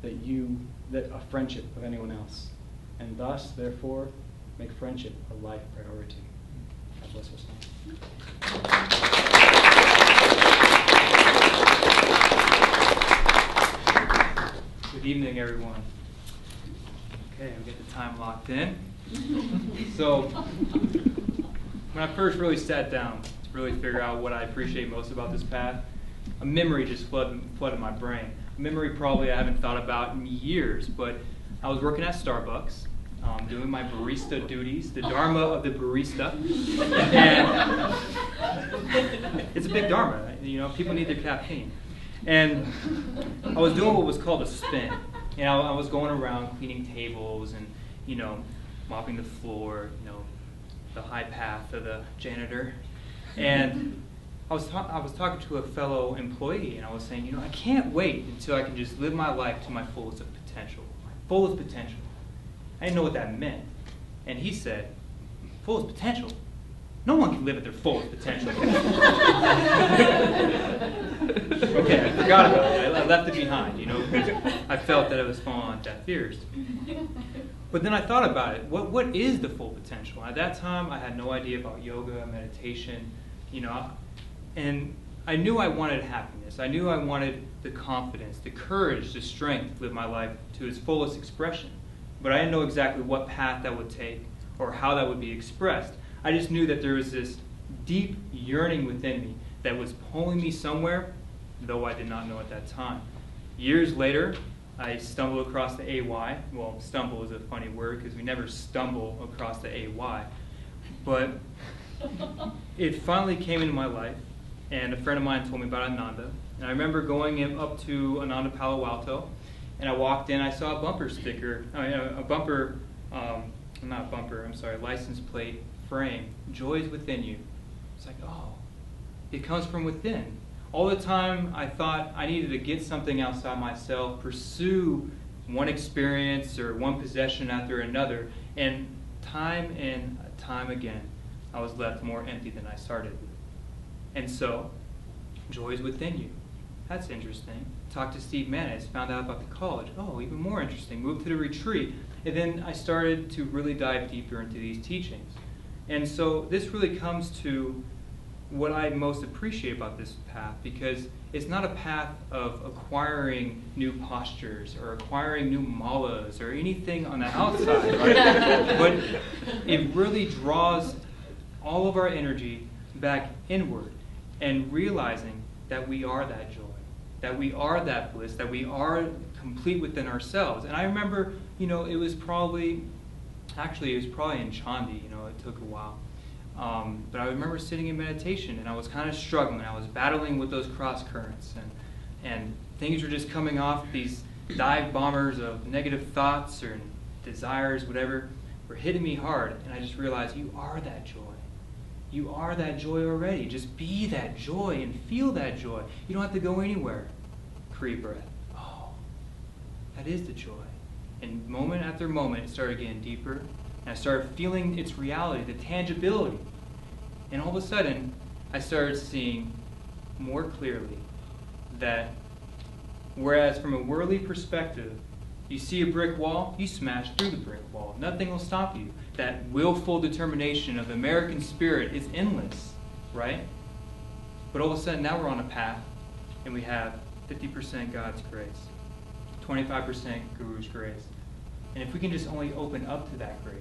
that a friendship of anyone else. And thus, therefore, make friendship a life priority. God bless us all. Good evening, everyone. Okay, we get the time locked in. So, when I first really sat down to really figure out what I appreciate most about this path, a memory just flooded my brain. A memory probably I haven't thought about in years, but I was working at Starbucks, doing my barista duties, the dharma of the barista. And it's a big dharma, people need their caffeine. And I was doing what was called a spin. I was going around cleaning tables and, mopping the floor, the high path of the janitor. And I was talking to a fellow employee, and I was saying, I can't wait until I can just live my life to my fullest of potential. My fullest potential. I didn't know what that meant. And he said, fullest potential? No one can live at their fullest potential. Okay, I forgot about it. I left it behind, because I felt that it was falling on deaf ears. But then I thought about it. What is the full potential? At that time, I had no idea about yoga, meditation, and I knew I wanted happiness. I knew I wanted the confidence, the courage, the strength to live my life to its fullest expression. But I didn't know exactly what path that would take or how that would be expressed. I just knew that there was this deep yearning within me that was pulling me somewhere, though I did not know at that time. Years later, I stumbled across the AY. Well, stumble is a funny word because we never stumble across the AY. But it finally came into my life, and a friend of mine told me about Ananda. And I remember going up to Ananda Palo Alto, and I walked in, I saw a bumper sticker, license plate frame, joy is within you. It's like, oh, it comes from within. All the time I thought I needed to get something outside myself, pursue one experience or one possession after another, and time again, I was left more empty than I started. And so, joy is within you. That's interesting. Talked to Steve Manis, found out about the college. Oh, even more interesting. Moved to the retreat. And then I started to really dive deeper into these teachings. And so this really comes to what I most appreciate about this path, because it's not a path of acquiring new postures or acquiring new malas or anything on the outside, right? But it really draws all of our energy back inward and realizing that we are that joy, that we are that bliss, that we are complete within ourselves. And I remember, it was probably in Chandi, it took a while. But I remember sitting in meditation, and I was kind of struggling. I was battling with those cross currents, and things were just coming off. These dive bombers of negative thoughts or desires, whatever, were hitting me hard. And I just realized, you are that joy. You are that joy already. Just be that joy and feel that joy. You don't have to go anywhere. Kriya breath. Oh, that is the joy. And moment after moment, it started getting deeper. And I started feeling its reality, the tangibility. And all of a sudden, I started seeing more clearly that whereas from a worldly perspective, you see a brick wall, you smash through the brick wall. Nothing will stop you. That willful determination of the American spirit is endless, right? But all of a sudden, now we're on a path, and we have 50% God's grace, 25% Guru's grace. And if we can just only open up to that grace,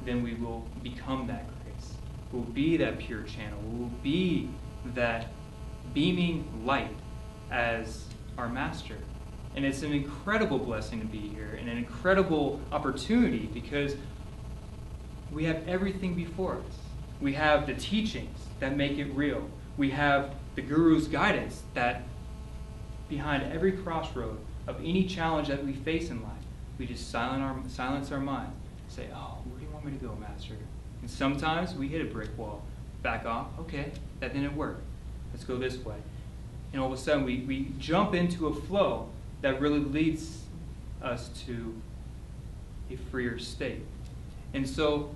then we will become that grace. We'll be that pure channel. We'll be that beaming light as our master. And it's an incredible blessing to be here and an incredible opportunity because we have everything before us. We have the teachings that make it real. We have the Guru's guidance that behind every crossroad of any challenge that we face in life, we just silence our mind. Say, oh, where do you want me to go, Master? And sometimes we hit a brick wall. Back off. Okay, that didn't work. Let's go this way. And all of a sudden we jump into a flow that really leads us to a freer state. And so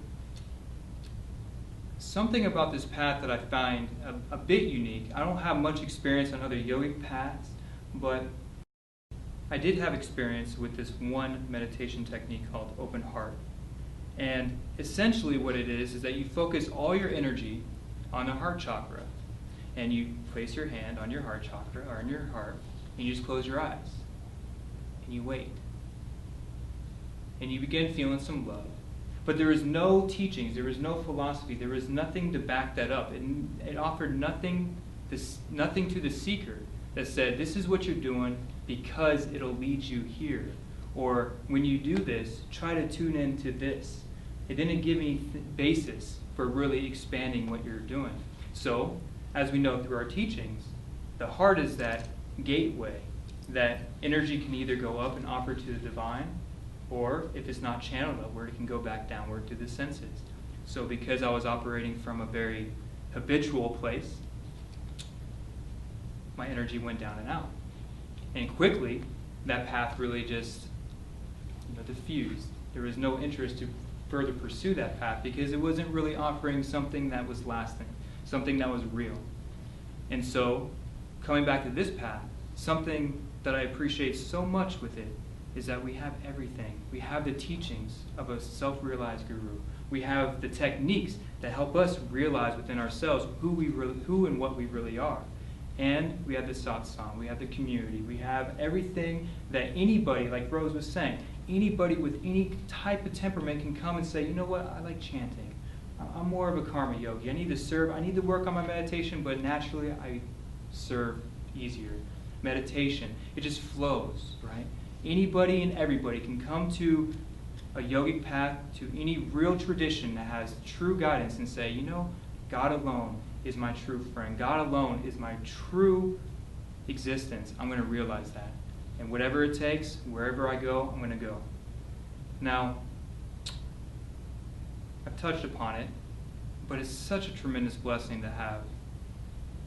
something about this path that I find a bit unique. I don't have much experience on other yogic paths, but I did have experience with this one meditation technique called open heart. And essentially what it is that you focus all your energy on the heart chakra. And you place your hand on your heart chakra, or on your heart, and you just close your eyes. And you wait. And you begin feeling some love. But there is no teachings, there is no philosophy, there is nothing to back that up. It offered nothing to the seeker that said, this is what you're doing because it'll lead you here. Or when you do this, try to tune into this. It didn't give any basis for really expanding what you're doing. So, as we know through our teachings, the heart is that gateway, that energy can either go up and offer to the divine, or if it's not channeled upward, it can go back downward to the senses. So because I was operating from a very habitual place, my energy went down and out. And quickly, that path really just diffused. There was no interest to further pursue that path because it wasn't really offering something that was lasting, something that was real. And so, coming back to this path, something that I appreciate so much with it is that we have everything. We have the teachings of a self-realized guru. We have the techniques that help us realize within ourselves who and what we really are. And we have the satsang, we have the community, we have everything that anybody, like Rose was saying, anybody with any type of temperament can come and say, you know what, I like chanting. I'm more of a karma yogi. I need to serve, I need to work on my meditation, but naturally I serve easier. Meditation, it just flows, right? Anybody and everybody can come to a yogic path, to any real tradition that has true guidance and say, you know, God alone is my true friend. God alone is my true existence. I'm going to realize that. And whatever it takes, wherever I go, I'm going to go. Now, I've touched upon it, but it's such a tremendous blessing to have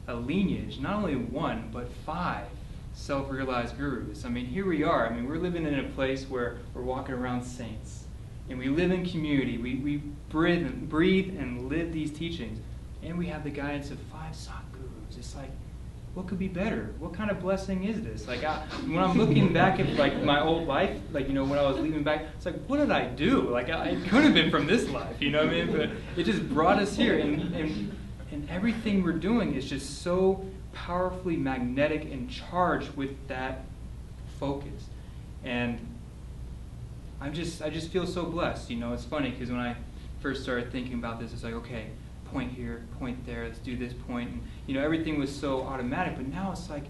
a lineage, not only one, but 5 self-realized gurus. I mean, here we are. I mean, we're living in a place where we're walking around saints. And we live in community. We breathe and live these teachings. And we have the guidance of 5 Sat gurus. It's like, what could be better? What kind of blessing is this? Like, when I'm looking back at like my old life, like, you know, when I was leaving back, it's like, what did I do? Like, it could have been from this life, you know what I mean? But it just brought us here. And everything we're doing is just so powerfully magnetic and charged with that focus. And I just feel so blessed. You know, it's funny because when I first started thinking about this, it's like, okay, point here, point there, let's do this point. And, you know, everything was so automatic, but now it's like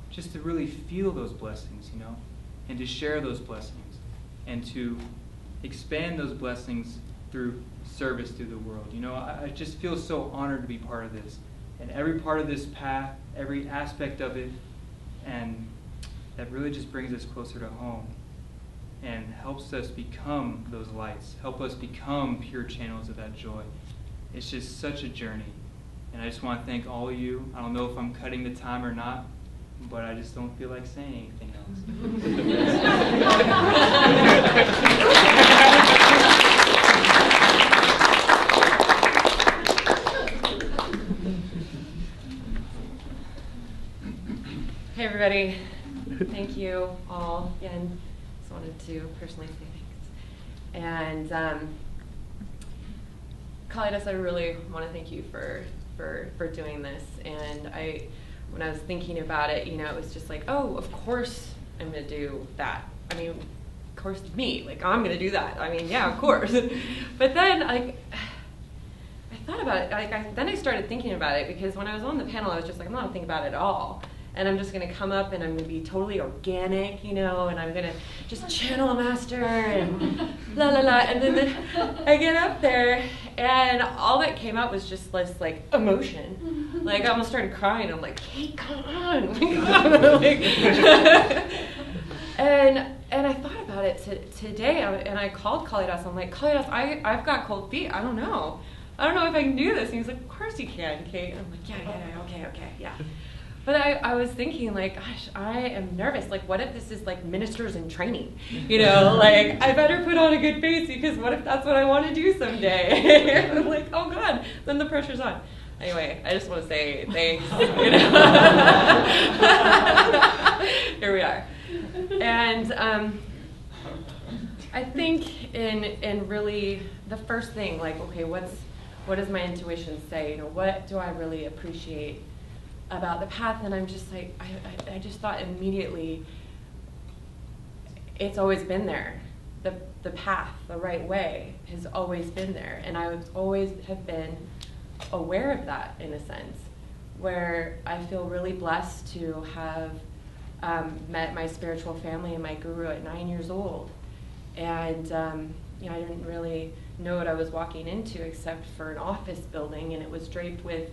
just to really feel those blessings, you know, and to share those blessings and to expand those blessings through service to the world. You know, I just feel so honored to be part of this. And every part of this path, every aspect of it, and that really just brings us closer to home and helps us become those lights, help us become pure channels of that joy. It's just such a journey. And I just want to thank all of you. I don't know if I'm cutting the time or not, but I just don't feel like saying anything else. Hey everybody, thank you all again. Just wanted to personally say thanks. And Kalidas, I really want to thank you for doing this. And when I was thinking about it, you know, it was just like, oh, of course I'm going to do that. I mean, of course me, like I'm going to do that. I mean, yeah, of course. But then I thought about it. Then I started thinking about it because when I was on the panel, I was just like, I'm not going to think about it at all. and I'm just going to come up and I'm going to be totally organic, and I'm going to just channel a master and la la la. And then I get up there and all that came out was just this like emotion. Like I almost started crying. I'm like, hey, come on. And I thought about it today, and I called Kalidas. I'm like, Kalidas, I've got cold feet. I don't know if I can do this. And he's like, of course you can, Kate. I'm like, yeah, okay, yeah. But I was thinking, like, gosh, I am nervous. Like, what if this is like ministers in training? Like, I better put on a good face because what if that's what I want to do someday? I'm like, oh God, then the pressure's on. Anyway, I just want to say thanks. Here we are. And I think in really the first thing, like, okay, what does my intuition say? What do I really appreciate about the path? And I'm just like, I just thought immediately, it's always been there. The path, the right way, has always been there. And I always have been aware of that, in a sense, where I feel really blessed to have met my spiritual family and my guru at 9 years old. And I didn't really know what I was walking into except for an office building, and it was draped with,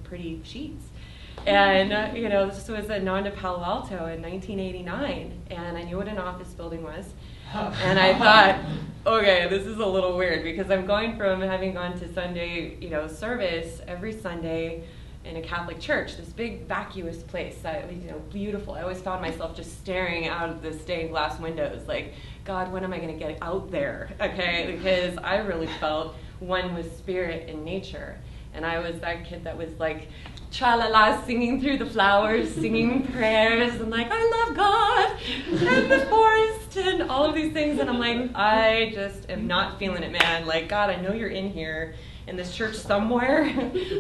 pretty sheets. And, this was Ananda, Palo Alto in 1989, and I knew what an office building was. And I thought, okay, this is a little weird because I'm going from having gone to Sunday, service every Sunday in a Catholic church, this big vacuous place that, beautiful. I always found myself just staring out of the stained glass windows like, God, when am I going to get out there? Okay, because I really felt one with spirit and nature. And I was that kid that was like, tra-la-la, singing through the flowers, singing prayers, and like, I love God, and the forest, and all of these things. And I'm like, I just am not feeling it, man. Like, God, I know you're in here, in this church somewhere,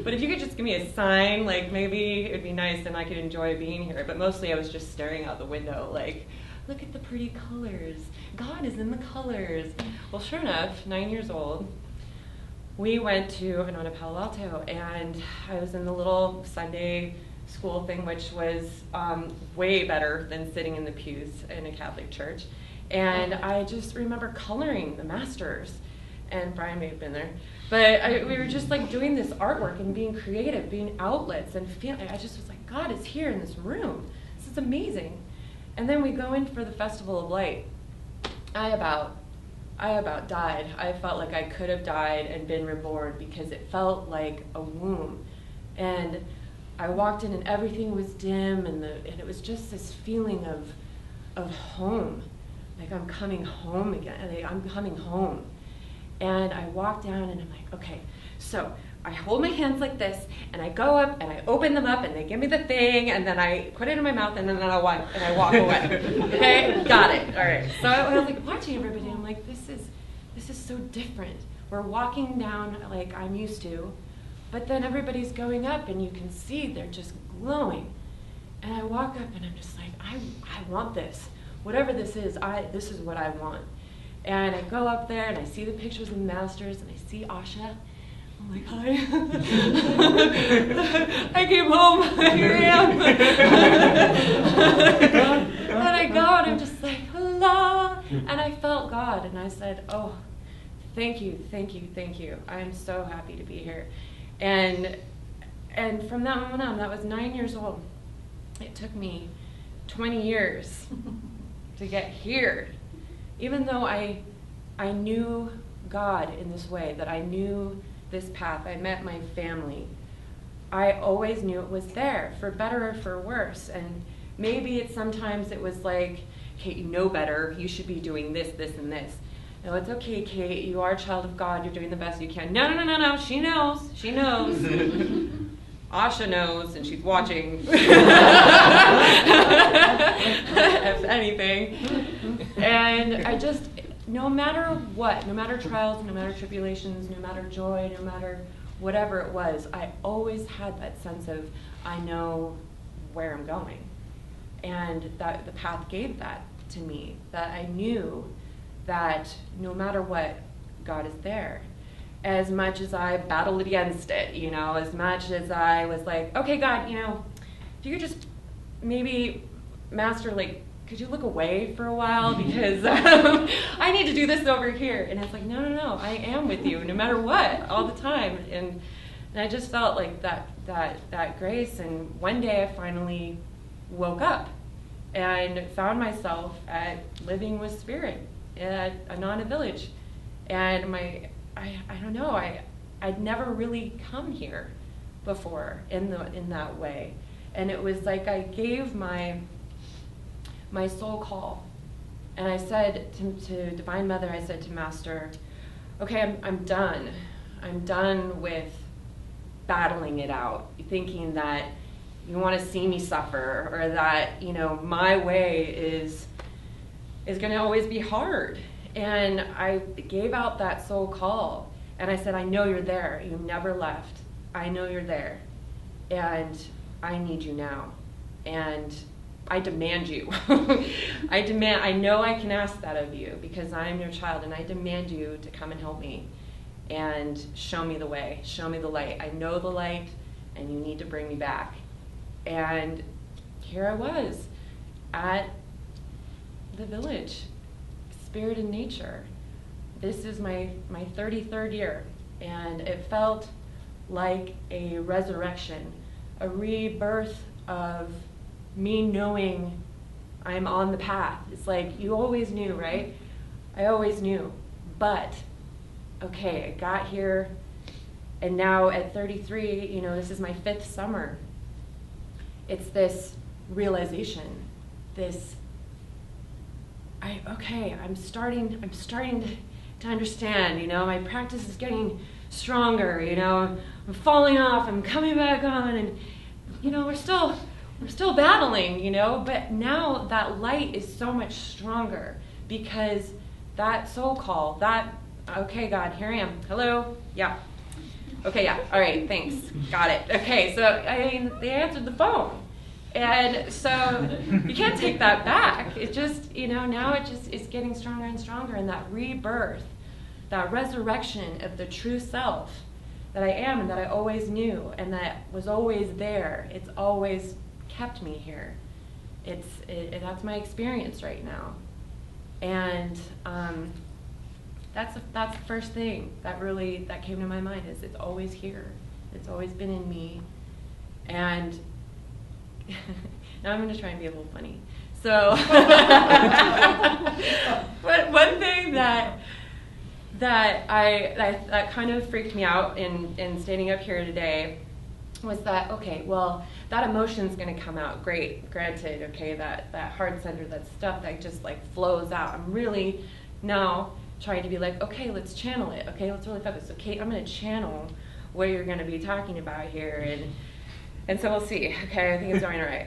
but if you could just give me a sign, like maybe it'd be nice and I could enjoy being here. But mostly I was just staring out the window like, look at the pretty colors. God is in the colors. Well, sure enough, 9 years old, we went to Ananda, Palo Alto, and I was in the little Sunday school thing, which was way better than sitting in the pews in a Catholic church. And I just remember coloring the masters, and Brian may have been there. But we were just like doing this artwork and being creative, being outlets, and feeling. I just was like, God is here in this room. This is amazing. And then we go in for the Festival of Light. I about died. I felt like I could have died and been reborn because it felt like a womb. And I walked in and everything was dim, and it was just this feeling of home, like I'm coming home again. Like I'm coming home. And I walk down and I'm like, okay, so I hold my hands like this, and I go up and I open them up, and they give me the thing, and then I put it in my mouth, and then I walk away. Okay, got it. All right. So I was like watching everybody, and I'm like, this is so different. We're walking down like I'm used to, but then everybody's going up, and you can see they're just glowing. And I walk up, and I'm just like, I want this. Whatever this is this is what I want. And I go up there, and I see the pictures of the masters, and I see Asha. I'm like, hi. I came home. Here I am. And I go, and I'm just like, hello. And I felt God, and I said, oh, thank you, thank you, thank you. I'm so happy to be here. And from that moment on, that was 9 years old. It took me 20 years to get here. Even though I knew God in this way, that I knew this path, I met my family, I always knew it was there, for better or for worse. And maybe sometimes it was like, Kate, you know better, you should be doing this, this, and this. No, it's okay, Kate, you are a child of God, you're doing the best you can. No, she knows. Asha knows, and she's watching, if anything. And I just, no matter what, no matter trials, no matter tribulations, no matter joy, no matter whatever it was, I always had that sense of, I know where I'm going. And that the path gave that to me, that I knew that no matter what, God is there. As much as I battled against it, as much as I was like, okay, God, if you could just maybe, Master, like, could you look away for a while because I need to do this over here. And it's like, no, I am with you no matter what, all the time. And I just felt like that grace. And one day I finally woke up and found myself at Living with Spirit at Ananda Village. And I don't know, I'd never really come here before in that way. And it was like I gave my soul call. And I said to Divine Mother, I said to Master, okay, I'm done. I'm done with battling it out, thinking that you want to see me suffer, or that, my way is going to always be hard. And I gave out that soul call, and I said, I know you're there. You never left. I know you're there, and I need you now, and I demand you. I know I can ask that of you because I'm your child, and I demand you to come and help me and show me the way, show me the light. I know the light, and you need to bring me back. And here I was at the village, Spirit in Nature. This is my 33rd year, and it felt like a resurrection, a rebirth of me knowing I'm on the path. It's like you always knew, right? I always knew. But, okay, I got here, and now at 33, this is my 5th summer. It's this realization, I'm starting to understand, my practice is getting stronger, I'm falling off, I'm coming back on, and, we're still battling, but now that light is so much stronger because that soul call, okay, God, here I am. Hello? Yeah. Okay, yeah. All right, thanks. Got it. Okay, so, they answered the phone. And so you can't take that back. It just, now it just is getting stronger and stronger. And that rebirth, that resurrection of the true self that I am and that I always knew and that was always there, it's always kept me here. That's my experience right now. And that's the first thing that came to my mind is it's always here. It's always been in me. And now I'm going to try and be a little funny. So, but one thing that kind of freaked me out in standing up here today was that, okay, well, that emotion's going to come out. Great, granted, okay, that heart center, that stuff that just like flows out. I'm really now trying to be like, okay, let's channel it. Okay, let's really focus. Okay, I'm going to channel what you're going to be talking about here, and so we'll see. Okay, I think it's going all right.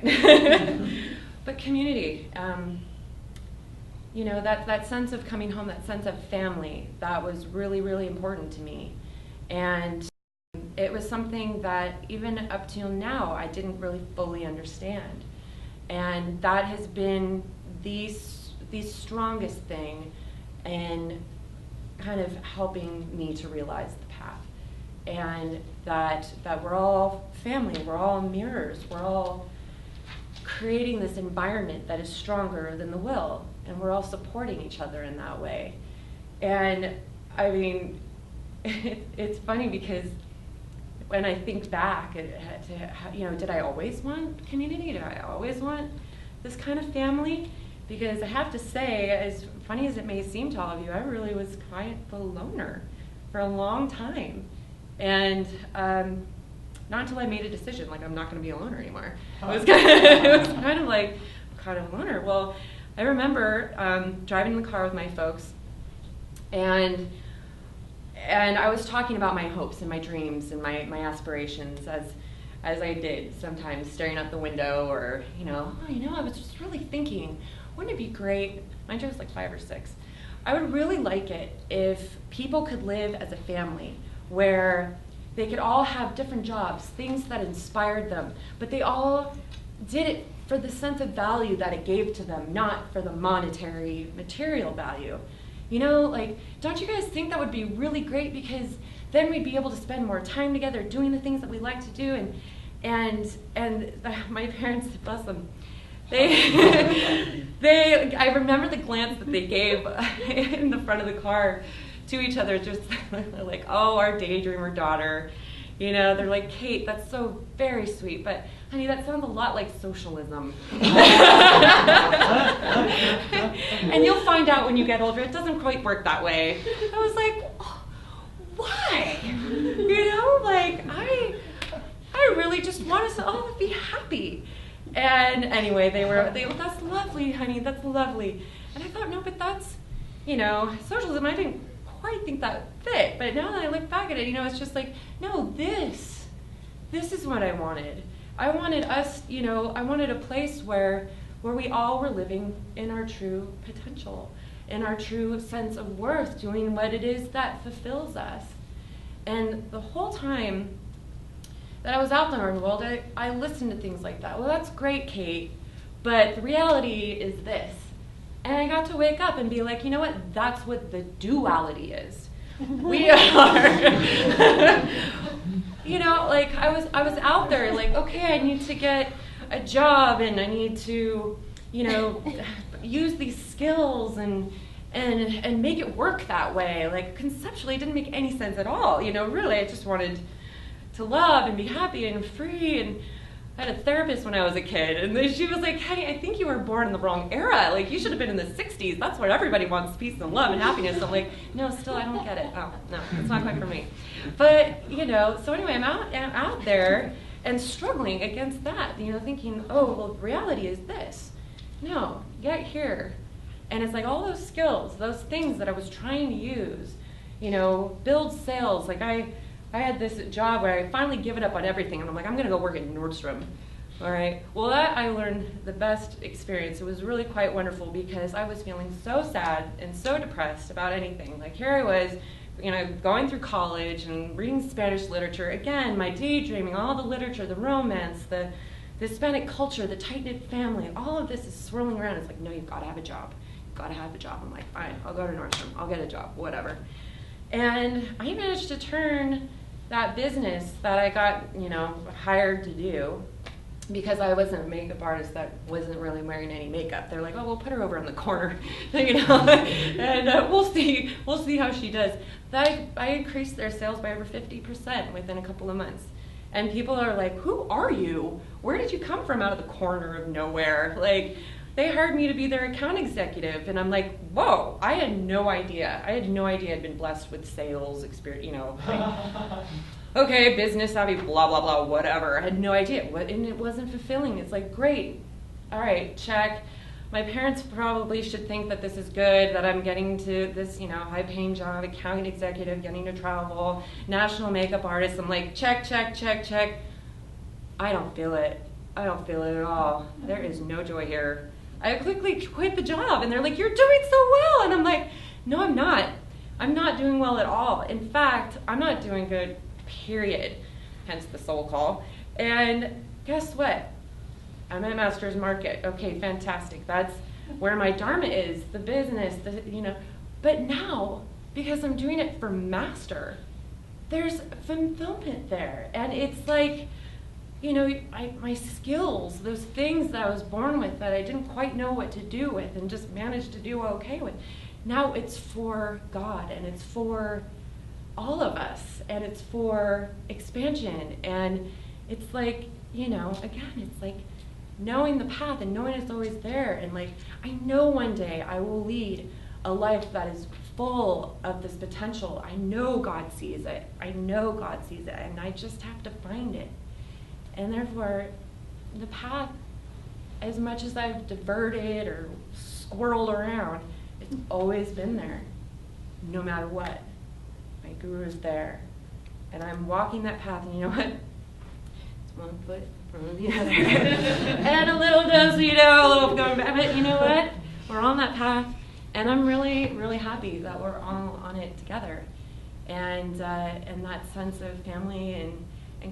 But community, that sense of coming home, that sense of family, that was really, really important to me. And it was something that even up till now, I didn't really fully understand. And that has been the strongest thing in kind of helping me to realize the path. And that we're all family, we're all mirrors, we're all creating this environment that is stronger than the will, and we're all supporting each other in that way. And I mean, it's funny because when I think back did I always want community? Did I always want this kind of family? Because I have to say, as funny as it may seem to all of you, I really was quite the loner for a long time. And not until I made a decision, like I'm not going to be a loner anymore. It was kind of like, I'm kind of a loner. Well, I remember driving in the car with my folks, and I was talking about my hopes and my dreams and my aspirations as I did sometimes, staring out the window, or I was just really thinking, wouldn't it be great? My child was like 5 or 6. I would really like it if people could live as a family where they could all have different jobs, things that inspired them, but they all did it for the sense of value that it gave to them, not for the monetary, material value. Don't you guys think that would be really great? Because then we'd be able to spend more time together doing the things that we like to do. And my parents, bless them, I remember the glance that they gave in the front of the car to each other, just like, oh, our daydreamer daughter. You know, they're like, Kate, that's so very sweet, but honey, that sounds a lot like socialism. And you'll find out when you get older, it doesn't quite work that way. I was like, oh, why? You know, like, I really just want us all to be happy. And anyway, they were, that's lovely, honey, that's lovely. And I thought, no, but that's, you know, socialism, I didn't quite think that fit. But now that I look back at it, you know, it's just like, no, this is what I wanted. I wanted us, you know, I wanted a place where we all were living in our true potential, in our true sense of worth, doing what it is that fulfills us. And the whole time that I was out there in the world, I listened to things like that. Well, that's great, Kate, but the reality is this. And I got to wake up and be like, you know what? That's what the duality is. We are, you know, like I was out there like, okay, I need to get a job and I need to, you know, use these skills and make it work that way. Like conceptually, it didn't make any sense at all. You know, really, I just wanted to love and be happy and free. And I had a therapist when I was a kid, and then she was like, hey, I think you were born in the wrong era. Like, you should have been in the 60s. That's what everybody wants, peace and love and happiness. I'm like, no, still, I don't get it. Oh, no, it's not quite for me. But, you know, so anyway, I'm out there and struggling against that, you know, thinking, oh, well, reality is this. No, get here. And it's like all those skills, those things that I was trying to use, you know, build sales. Like, I had this job where I finally given up on everything, and I'm like, I'm going to go work at Nordstrom. All right. Well, that I learned the best experience. It was really quite wonderful because I was feeling so sad and so depressed about anything. Like here I was, you know, going through college and reading Spanish literature. Again, my daydreaming, all the literature, the romance, the Hispanic culture, the tight-knit family, all of this is swirling around. It's like, no, you've got to have a job. You've got to have a job. I'm like, fine, I'll go to Nordstrom. I'll get a job, whatever. And I managed to turn that business that I got, you know, hired to do, because I wasn't a makeup artist that wasn't really wearing any makeup. They're like, oh, we'll put her over in the corner, you know, and we'll see how she does. I increased their sales by over 50% within a couple of months. And people are like, who are you? Where did you come from out of the corner of nowhere? Like, they hired me to be their account executive, and I'm like, whoa, I had no idea. I had no idea I'd been blessed with sales experience, you know. Like, okay, business savvy, blah, blah, blah, whatever. I had no idea, and it wasn't fulfilling. It's like, great, all right, check. My parents probably should think that this is good, that I'm getting to this, you know, high-paying job, account executive, getting to travel, national makeup artist. I'm like, check, check, check, check. I don't feel it. I don't feel it at all. There is no joy here. I quickly quit the job, and they're like, you're doing so well. And I'm like, no, I'm not. I'm not doing well at all. In fact, I'm not doing good, period. Hence the soul call. And guess what? I'm at Master's Market. Okay, fantastic. That's where my dharma is, the business, you know. But now, because I'm doing it for Master, there's fulfillment there. And it's like, you know, my skills, those things that I was born with that I didn't quite know what to do with and just managed to do okay with. Now it's for God, and it's for all of us, and it's for expansion. And it's like, you know, again, it's like knowing the path and knowing it's always there. And like, I know one day I will lead a life that is full of this potential. I know God sees it. I know God sees it, and I just have to find it. And therefore, the path, as much as I've diverted or squirreled around, it's always been there, no matter what. My guru is there. And I'm walking that path, and you know what? It's one foot in front of the other. And a little does, you know, a little going back. But you know what? We're on that path, and I'm really, really happy that we're all on it together. And that sense of family and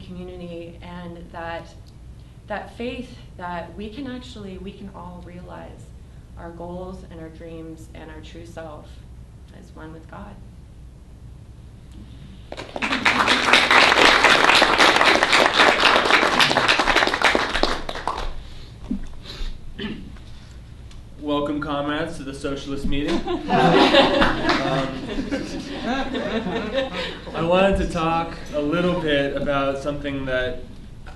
community, and that faith that we can all realize our goals and our dreams and our true self as one with God. welcome, comrades, to the socialist meeting. I wanted to talk a little bit about something that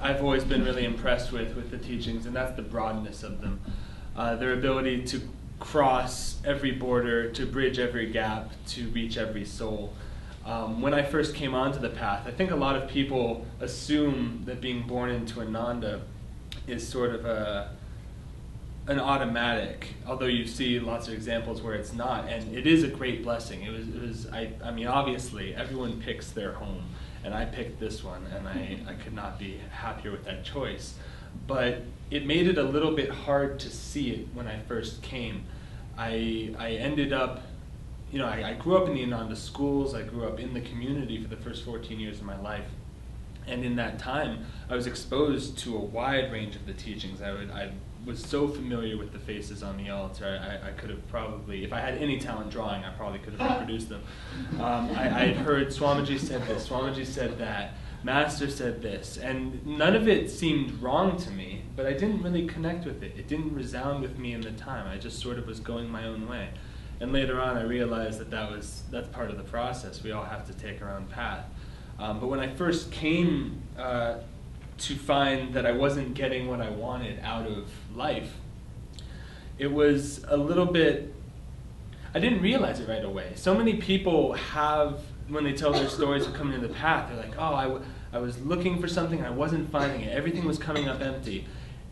I've always been really impressed with the teachings, and that's the broadness of them. Their ability to cross every border, to bridge every gap, to reach every soul. When I first came onto the path, I think a lot of people assume that being born into Ananda is sort of an automatic, although you see lots of examples where it's not, and it is a great blessing. I mean, obviously, everyone picks their home, and I picked this one, and I could not be happier with that choice. But it made it a little bit hard to see it when I first came. I ended up, you know, I grew up in the Ananda schools, I grew up in the community for the first 14 years of my life. And in that time, I was exposed to a wide range of the teachings. I was so familiar with the faces on the altar. I could have probably, if I had any talent drawing, I probably could have reproduced them. I had heard Swamiji said this, Swamiji said that, Master said this, and none of it seemed wrong to me, but I didn't really connect with it. It didn't resound with me in the time. I just sort of was going my own way. And later on, I realized that that's part of the process. We all have to take our own path. But when I first came to find that I wasn't getting what I wanted out of life, it was a little bit, I didn't realize it right away. So many people have, when they tell their stories of coming to the path, they're like, oh, I was looking for something and I wasn't finding it. Everything was coming up empty.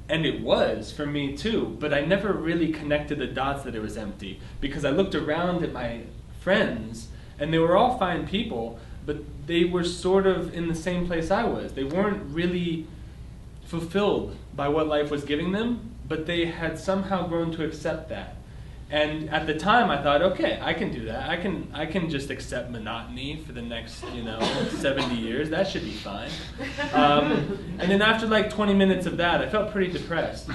And it was for me too, but I never really connected the dots that it was empty, because I looked around at my friends and they were all fine people, but they were sort of in the same place I was. They weren't really fulfilled by what life was giving them, but they had somehow grown to accept that. And at the time I thought, okay, I can do that. I can just accept monotony for the next, 70 years. That should be fine. And then after like 20 minutes of that, I felt pretty depressed.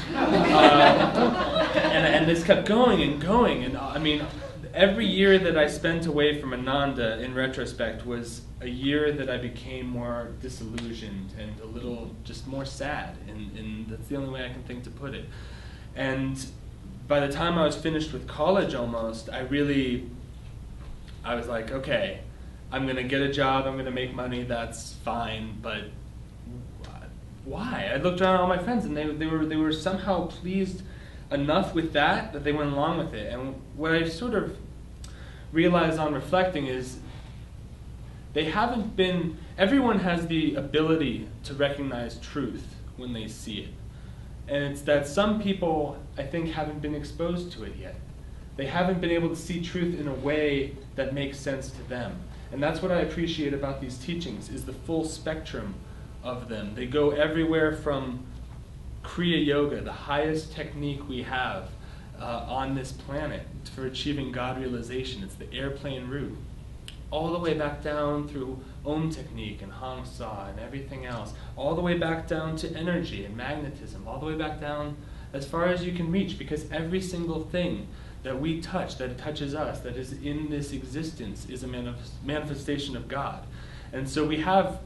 And this kept going and going. And I mean, every year that I spent away from Ananda, in retrospect, was a year that I became more disillusioned and a little just more sad. And that's the only way I can think to put it. And by the time I was finished with college almost, I was like, okay, I'm going to get a job, I'm going to make money, that's fine, but why? I looked around at all my friends and they were somehow pleased enough with that they went along with it. And what I sort of realized on reflecting is everyone has the ability to recognize truth when they see it. And it's that some people, I think, haven't been exposed to it yet. They haven't been able to see truth in a way that makes sense to them. And that's what I appreciate about these teachings, is the full spectrum of them. They go everywhere from Kriya Yoga, the highest technique we have on this planet for achieving God realization. It's the airplane route. All the way back down through Om technique and Hang Sa and everything else, all the way back down to energy and magnetism, all the way back down as far as you can reach, because every single thing that we touch, that touches us, that is in this existence, is a manifestation of God. And so we have,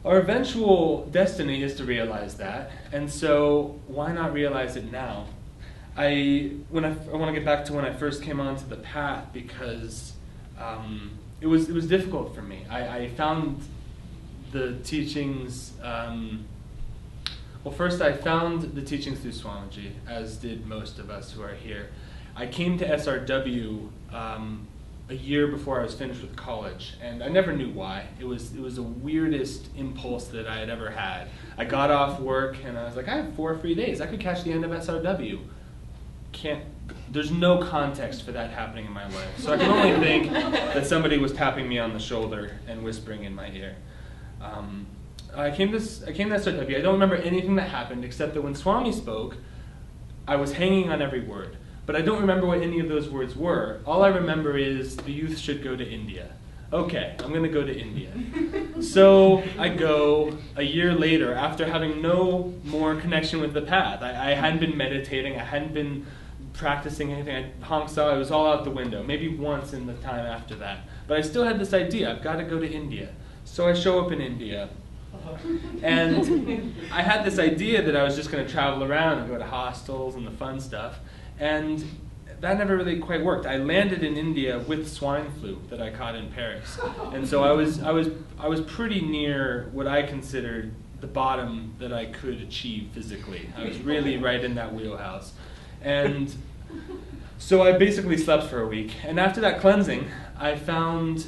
our eventual destiny is to realize that, and so why not realize it now? I want to get back to when I first came onto the path, because it was difficult for me. I found the teachings, well, first I found the teachings through Swamiji, as did most of us who are here. I came to SRW a year before I was finished with college, and I never knew why. It was the weirdest impulse that I had ever had. I got off work and I was like, I have 4 free days. I could catch the end of SRW. There's no context for that happening in my life. So I can only think that somebody was tapping me on the shoulder and whispering in my ear. I came to SRW. I don't remember anything that happened except that when Swami spoke, I was hanging on every word. But I don't remember what any of those words were. All I remember is the youth should go to India. Okay, I'm going to go to India. So I go a year later after having no more connection with the path. I hadn't been meditating. I hadn't been practicing anything. Hang Sa, it was all out the window, maybe once in the time after that. But I still had this idea, I've got to go to India. So I show up in India. And I had this idea that I was just going to travel around and go to hostels and the fun stuff. And that never really quite worked. I landed in India with swine flu that I caught in Paris. And so I was pretty near what I considered the bottom that I could achieve physically. I was really right in that wheelhouse. And so I basically slept for a week. And after that cleansing, I found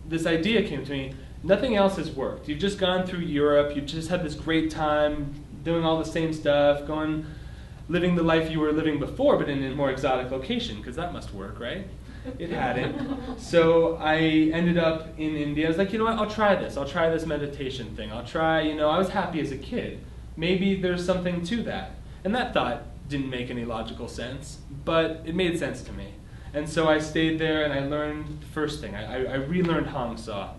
this idea came to me. Nothing else has worked. You've just gone through Europe. You've just had this great time doing all the same stuff, living the life you were living before, but in a more exotic location, because that must work, right? It hadn't. So I ended up in India. I was like, you know what, I'll try this. I'll try this meditation thing. I'll try, I was happy as a kid. Maybe there's something to that. And that thought didn't make any logical sense, but it made sense to me. And so I stayed there and I learned the first thing. I relearned Hong Sa.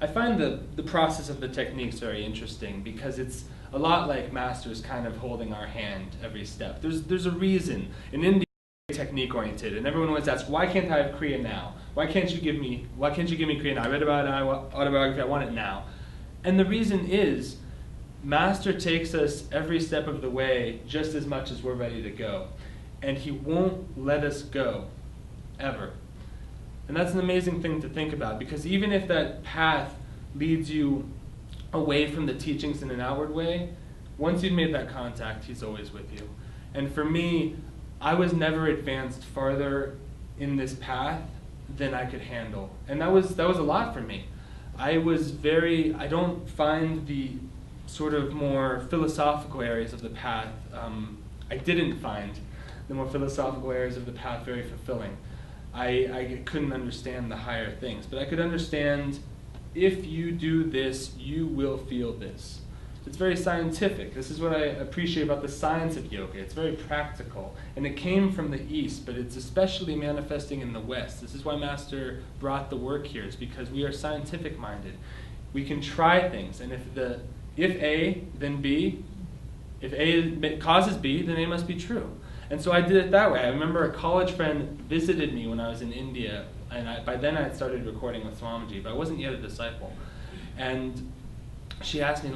I find the process of the techniques very interesting because it's a lot like masters kind of holding our hand every step. There's a reason. In India, technique oriented, and everyone always asks, why can't I have Kriya now? Why can't you give me Kriya now? I read about an autobiography, I want it now. And the reason is, Master takes us every step of the way just as much as we're ready to go. And he won't let us go, ever. And that's an amazing thing to think about, because even if that path leads you away from the teachings in an outward way, once you've made that contact, he's always with you. And for me, I was never advanced farther in this path than I could handle. And that was a lot for me. I don't find the sort of more philosophical areas of the path, I didn't find the more philosophical areas of the path very fulfilling. I couldn't understand the higher things, but I could understand, if you do this, you will feel this. It's very scientific. This is what I appreciate about the science of yoga. It's very practical. And it came from the East, but it's especially manifesting in the West. This is why Master brought the work here, is because we are scientific minded. We can try things, and if A, then B. If A causes B, then A must be true. And so I did it that way. I remember a college friend visited me when I was in India, and by then I had started recording with Swamiji, but I wasn't yet a disciple. And she asked me,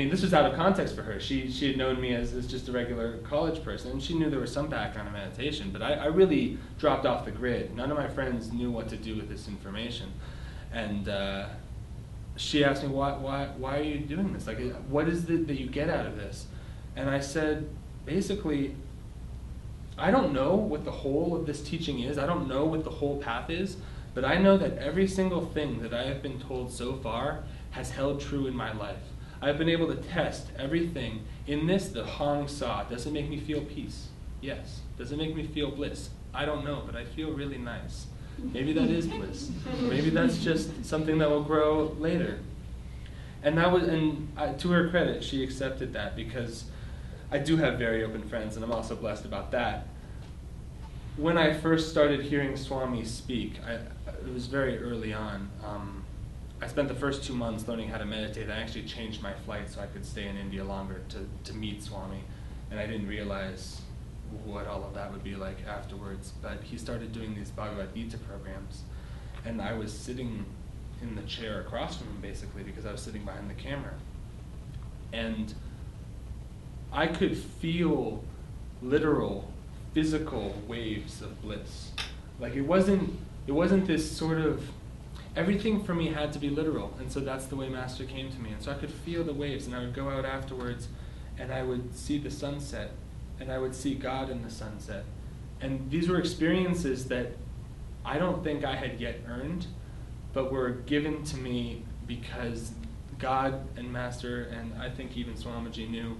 this was out of context for her. She had known me as just a regular college person, and she knew there was some background in meditation, but I really dropped off the grid. None of my friends knew what to do with this information. And she asked me, why are you doing this? What is it that you get out of this? And I said, basically, I don't know what the whole of this teaching is. I don't know what the whole path is, but I know that every single thing that I have been told so far has held true in my life. I've been able to test everything in this, the Hong Sa. Does it make me feel peace? Yes. Does it make me feel bliss? I don't know, but I feel really nice. Maybe that is bliss. Maybe that's just something that will grow later. And to her credit, she accepted that, because I do have very open friends, and I'm also blessed about that. When I first started hearing Swami speak, it was very early on. I spent the first 2 months learning how to meditate. I actually changed my flight so I could stay in India longer to meet Swami, and I didn't realize what all of that would be like afterwards. But he started doing these Bhagavad Gita programs, and I was sitting in the chair across from him, basically, because I was sitting behind the camera. And I could feel literal, physical waves of bliss. It wasn't this sort of, everything for me had to be literal, and so that's the way Master came to me. And so I could feel the waves, and I would go out afterwards, and I would see the sunset, and I would see God in the sunset. And these were experiences that I don't think I had yet earned, but were given to me because God and Master, and I think even Swamiji, knew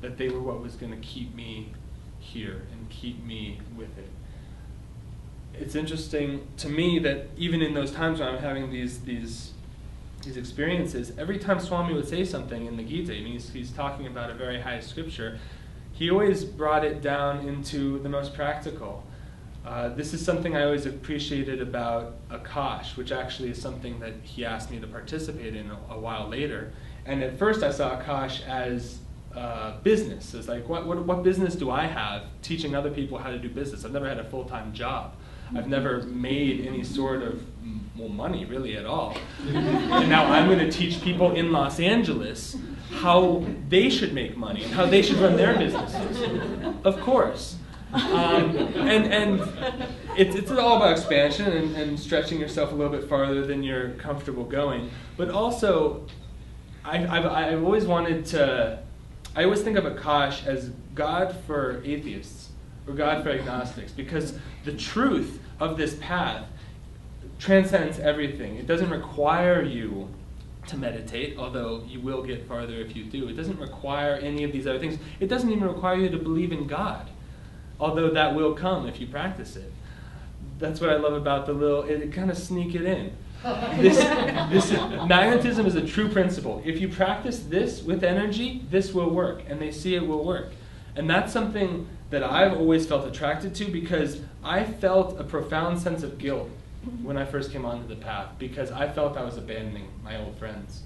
that they were what was going to keep me here and keep me with it. It's interesting to me that even in those times when I'm having these experiences, every time Swami would say something in the Gita, he's talking about a very high scripture, he always brought it down into the most practical. This is something I always appreciated about Akash, which actually is something that he asked me to participate in a while later. And at first I saw Akash as business. It's what business do I have teaching other people how to do business? I've never had a full-time job. I've never made any sort of money really at all. And now I'm going to teach people in Los Angeles how they should make money and how they should run their businesses. Of course. And it's all about expansion and stretching yourself a little bit farther than you're comfortable going. But also, I've always wanted to, I always think of Akash as God for atheists, or God for agnostics, because the truth of this path transcends everything. It doesn't require you to meditate, although you will get farther if you do. It doesn't require any of these other things. It doesn't even require you to believe in God, although that will come if you practice it. That's what I love about it kind of sneak it in. This magnetism is a true principle. If you practice this with energy, this will work, and they see it will work. And that's something that I've always felt attracted to, because I felt a profound sense of guilt when I first came onto the path, because I felt I was abandoning my old friends.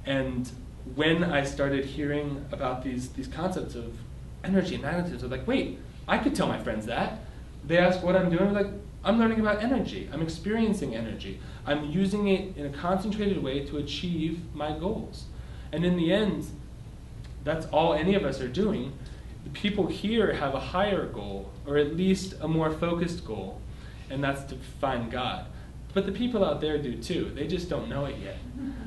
And when I started hearing about these concepts of energy and magnetism, I was like, wait, I could tell my friends that. They ask what I'm doing, I'm like, I'm learning about energy. I'm experiencing energy. I'm using it in a concentrated way to achieve my goals. And in the end, that's all any of us are doing. The people here have a higher goal, or at least a more focused goal, and that's to find God. But the people out there do too. They just don't know it yet.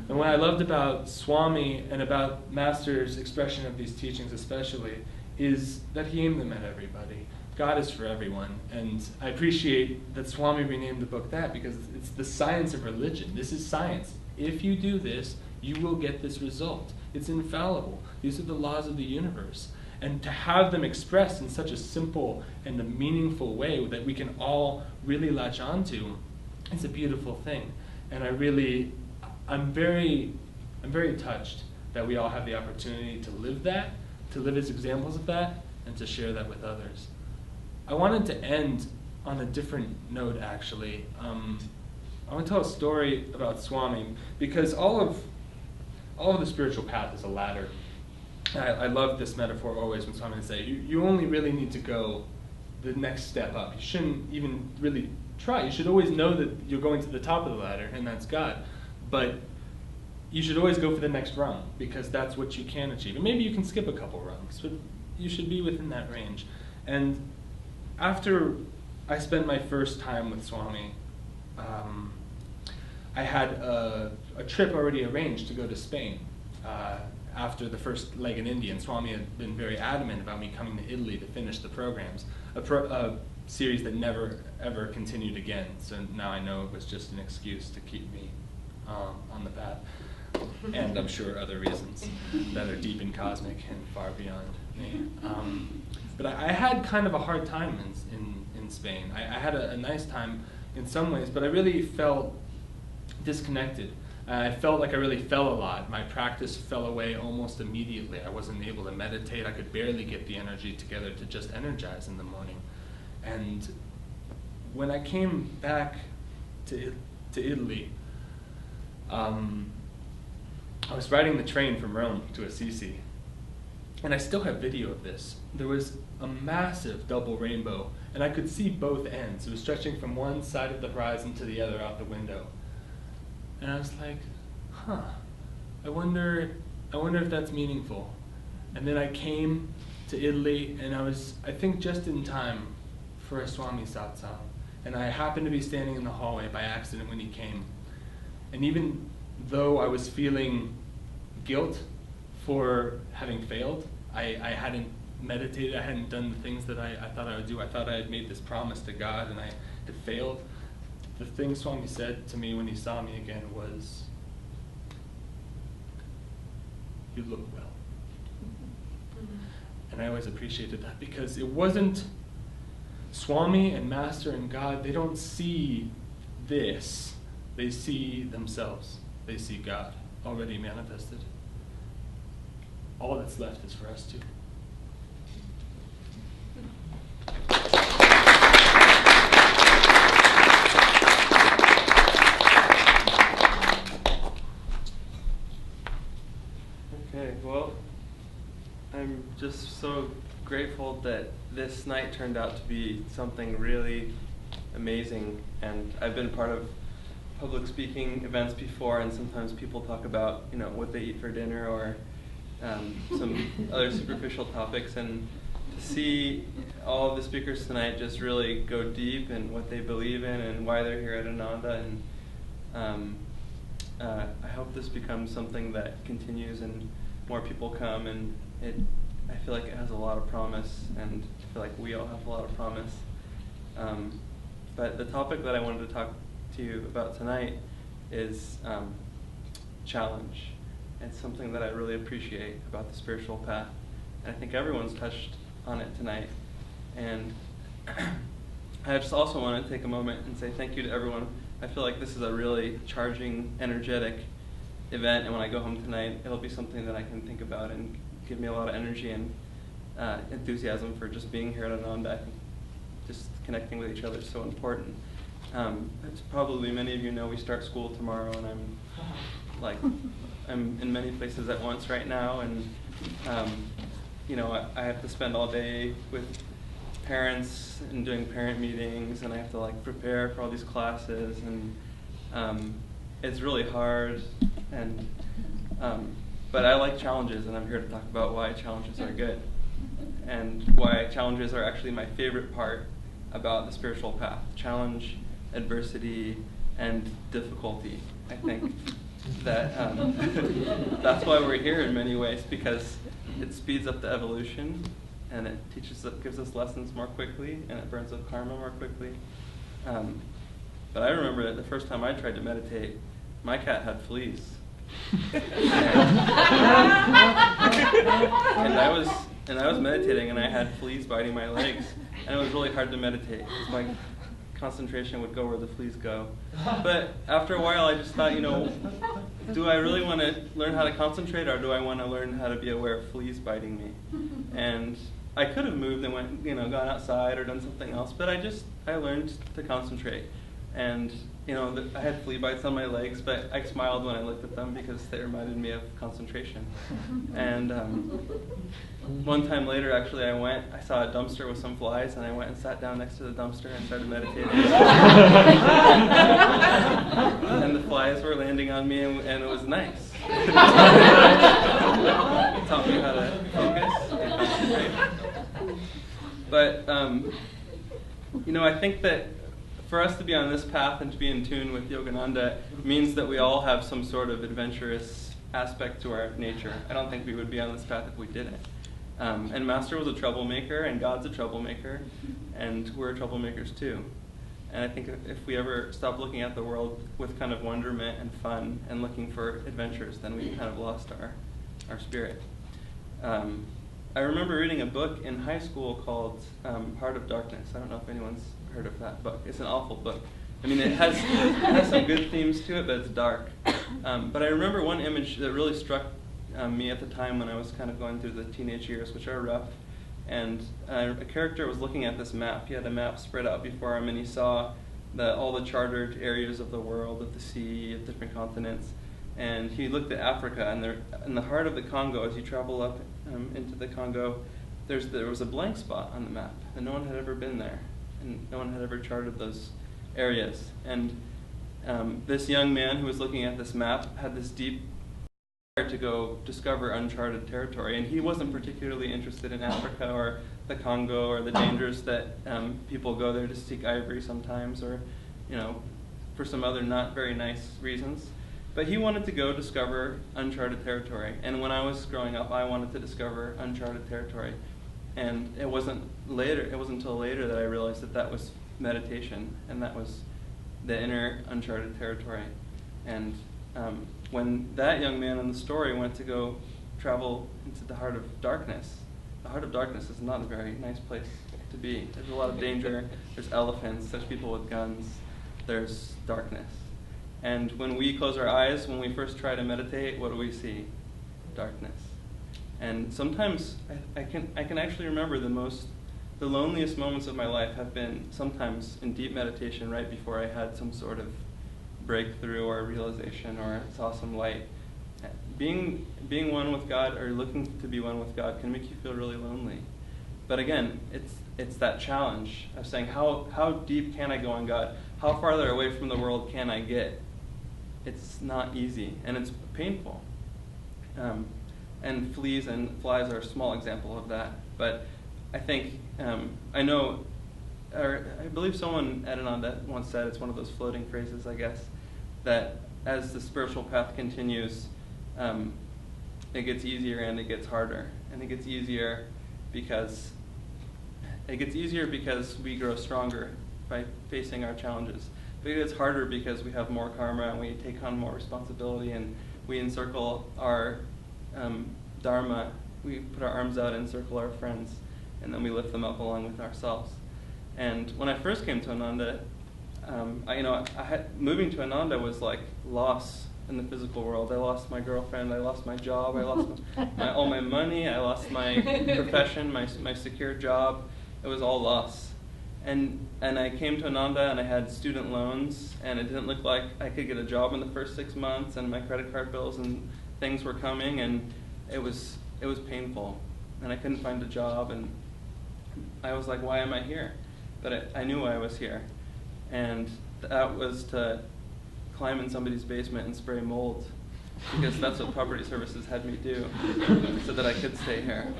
And what I loved about Swami and about Master's expression of these teachings especially is that he aimed them at everybody. God is for everyone. And I appreciate that Swami renamed the book that, because it's the science of religion. This is science. If you do this, you will get this result. It's infallible. These are the laws of the universe. And to have them expressed in such a simple and a meaningful way that we can all really latch onto, it's a beautiful thing. And I'm very touched that we all have the opportunity to live that, to live as examples of that, and to share that with others. I wanted to end on a different note, actually. I want to tell a story about Swami, because all of the spiritual path is a ladder. I love this metaphor always when Swami would say, you only really need to go the next step up. You shouldn't even really try. You should always know that you're going to the top of the ladder, and that's God. But you should always go for the next rung, because that's what you can achieve. And maybe you can skip a couple rungs, but you should be within that range. And after I spent my first time with Swami, I had a trip already arranged to go to Spain. After the first leg in India, and Swami had been very adamant about me coming to Italy to finish the programs, a series that never ever continued again. So now I know it was just an excuse to keep me on the path, and I'm sure other reasons that are deep and cosmic and far beyond me. But I had kind of a hard time in Spain. I had a nice time in some ways, but I really felt disconnected. I felt like I really fell a lot. My practice fell away almost immediately. I wasn't able to meditate. I could barely get the energy together to just energize in the morning. And when I came back to Italy, I was riding the train from Rome to Assisi, and I still have video of this. There was a massive double rainbow, and I could see both ends. It was stretching from one side of the horizon to the other out the window. And I was like, I wonder if that's meaningful. And then I came to Italy, and I think just in time for a Swami satsang. And I happened to be standing in the hallway by accident when he came. And even though I was feeling guilt for having failed, I hadn't meditated, I hadn't done the things that I thought I would do. I thought I had made this promise to God, and I had failed. The thing Swami said to me when he saw me again was, "You look well." And I always appreciated that, because it wasn't Swami and Master and God, they don't see this. They see themselves. They see God already manifested. All that's left is for us to. Okay, well, I'm just so grateful that this night turned out to be something really amazing. And I've been part of public speaking events before, and sometimes people talk about, what they eat for dinner or some other superficial topics. And see all of the speakers tonight just really go deep in what they believe in and why they're here at Ananda, and I hope this becomes something that continues and more people come, and I feel like it has a lot of promise, and I feel like we all have a lot of promise. But the topic that I wanted to talk to you about tonight is challenge. It's something that I really appreciate about the spiritual path. And I think everyone's touched on it tonight. And I just also want to take a moment and say thank you to everyone. I feel like this is a really charging, energetic event, and when I go home tonight, it'll be something that I can think about and give me a lot of energy and enthusiasm for just being here at Ananda. I think just connecting with each other is so important. It's probably many of you know we start school tomorrow, and I'm in many places at once right now, and I have to spend all day with parents and doing parent meetings, and I have to prepare for all these classes, and it's really hard, and but I like challenges, and I'm here to talk about why challenges are good and why challenges are actually my favorite part about the spiritual path. Challenge, adversity, and difficulty. I think that that's why we're here in many ways, because it speeds up the evolution, and it gives us lessons more quickly, and it burns up karma more quickly. But I remember that the first time I tried to meditate, my cat had fleas. and I was meditating, and I had fleas biting my legs, and it was really hard to meditate because my concentration would go where the fleas go. But after a while, I just thought, do I really want to learn how to concentrate, or do I want to learn how to be aware of fleas biting me? And I could have moved and went, gone outside or done something else, but I learned to concentrate. And I had flea bites on my legs, but I smiled when I looked at them because they reminded me of concentration. And one time later, actually, I saw a dumpster with some flies, and I went and sat down next to the dumpster and started meditating. And the flies were landing on me, and it was nice. It taught me how to focus and concentrate. But, I think that for us to be on this path and to be in tune with Yogananda means that we all have some sort of adventurous aspect to our nature. I don't think we would be on this path if we didn't. And Master was a troublemaker, and God's a troublemaker, and we're troublemakers too. And I think if we ever stop looking at the world with kind of wonderment and fun and looking for adventures, then we've kind of lost our spirit. I remember reading a book in high school called Heart of Darkness. I don't know if anyone's heard of that book. It's an awful book. I mean, it has some good themes to it, but it's dark. But I remember one image that really struck me at the time when I was kind of going through the teenage years, which are rough. And a character was looking at this map. He had a map spread out before him, and he saw all the charted areas of the world, of the sea, of different continents. And he looked at Africa, and there, in the heart of the Congo, as you travel up into the Congo, there was a blank spot on the map, and no one had ever been there, and no one had ever charted those areas. And this young man who was looking at this map had this deep desire to go discover uncharted territory, and he wasn't particularly interested in Africa or the Congo or the dangers that people go there to seek ivory sometimes, or for some other not very nice reasons. But he wanted to go discover uncharted territory. And when I was growing up, I wanted to discover uncharted territory. And it wasn't until later that I realized that was meditation, and that was the inner uncharted territory. And when that young man in the story went to go travel into the heart of darkness is not a very nice place to be. There's a lot of danger, there's elephants, there's people with guns, there's darkness. And when we close our eyes, when we first try to meditate, what do we see? Darkness. And sometimes I can actually remember the loneliest moments of my life have been sometimes in deep meditation right before I had some sort of breakthrough or realization or saw some light. Being one with God, or looking to be one with God, can make you feel really lonely. But again, it's that challenge of saying, how deep can I go on God? How farther away from the world can I get? It's not easy, and it's painful. And fleas and flies are a small example of that. But I think, I know, or I believe someone at Ananda once said, it's one of those floating phrases, I guess, that as the spiritual path continues, it gets easier and it gets harder. And it gets easier because we grow stronger by facing our challenges. But it gets harder because we have more karma and we take on more responsibility and we encircle our dharma. We put our arms out and encircle our friends, and then we lift them up along with ourselves. And when I first came to Ananda, moving to Ananda was like loss in the physical world. I lost my girlfriend, I lost my job, I lost all my money, I lost my profession, my secure job. It was all loss. And I came to Ananda and I had student loans, and it didn't look like I could get a job in the first 6 months, and my credit card bills and things were coming, and it was painful. And I couldn't find a job, and I was like, why am I here? But I knew why I was here. And that was to climb in somebody's basement and spray mold, because that's what Property Services had me do so that I could stay here.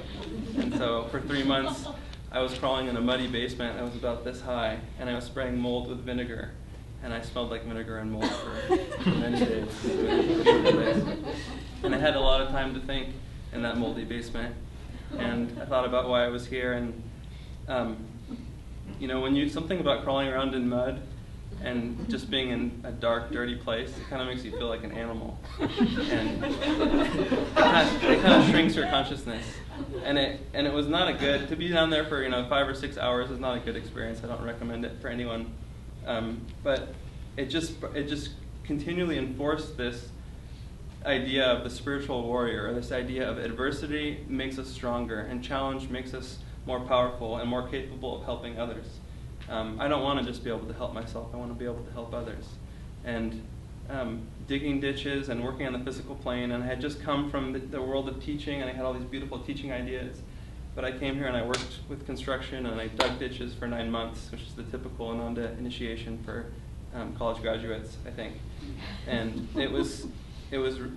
And so for 3 months, I was crawling in a muddy basement. I was about this high, and I was spraying mold with vinegar. And I smelled like vinegar and mold for many days. And I had a lot of time to think in that moldy basement. And I thought about why I was here. And something about crawling around in mud and just being in a dark, dirty place, it kind of makes you feel like an animal. And it kind of shrinks your consciousness. And it was not a good, to be down there for 5 or 6 hours is not a good experience. I don't recommend it for anyone. But it just continually enforced this idea of the spiritual warrior, or this idea of adversity makes us stronger, and challenge makes us more powerful and more capable of helping others. I don't want to just be able to help myself. I want to be able to help others. And digging ditches and working on the physical plane, and I had just come from the world of teaching, and I had all these beautiful teaching ideas. But I came here and I worked with construction, and I dug ditches for 9 months, which is the typical Ananda initiation for college graduates, I think. And it was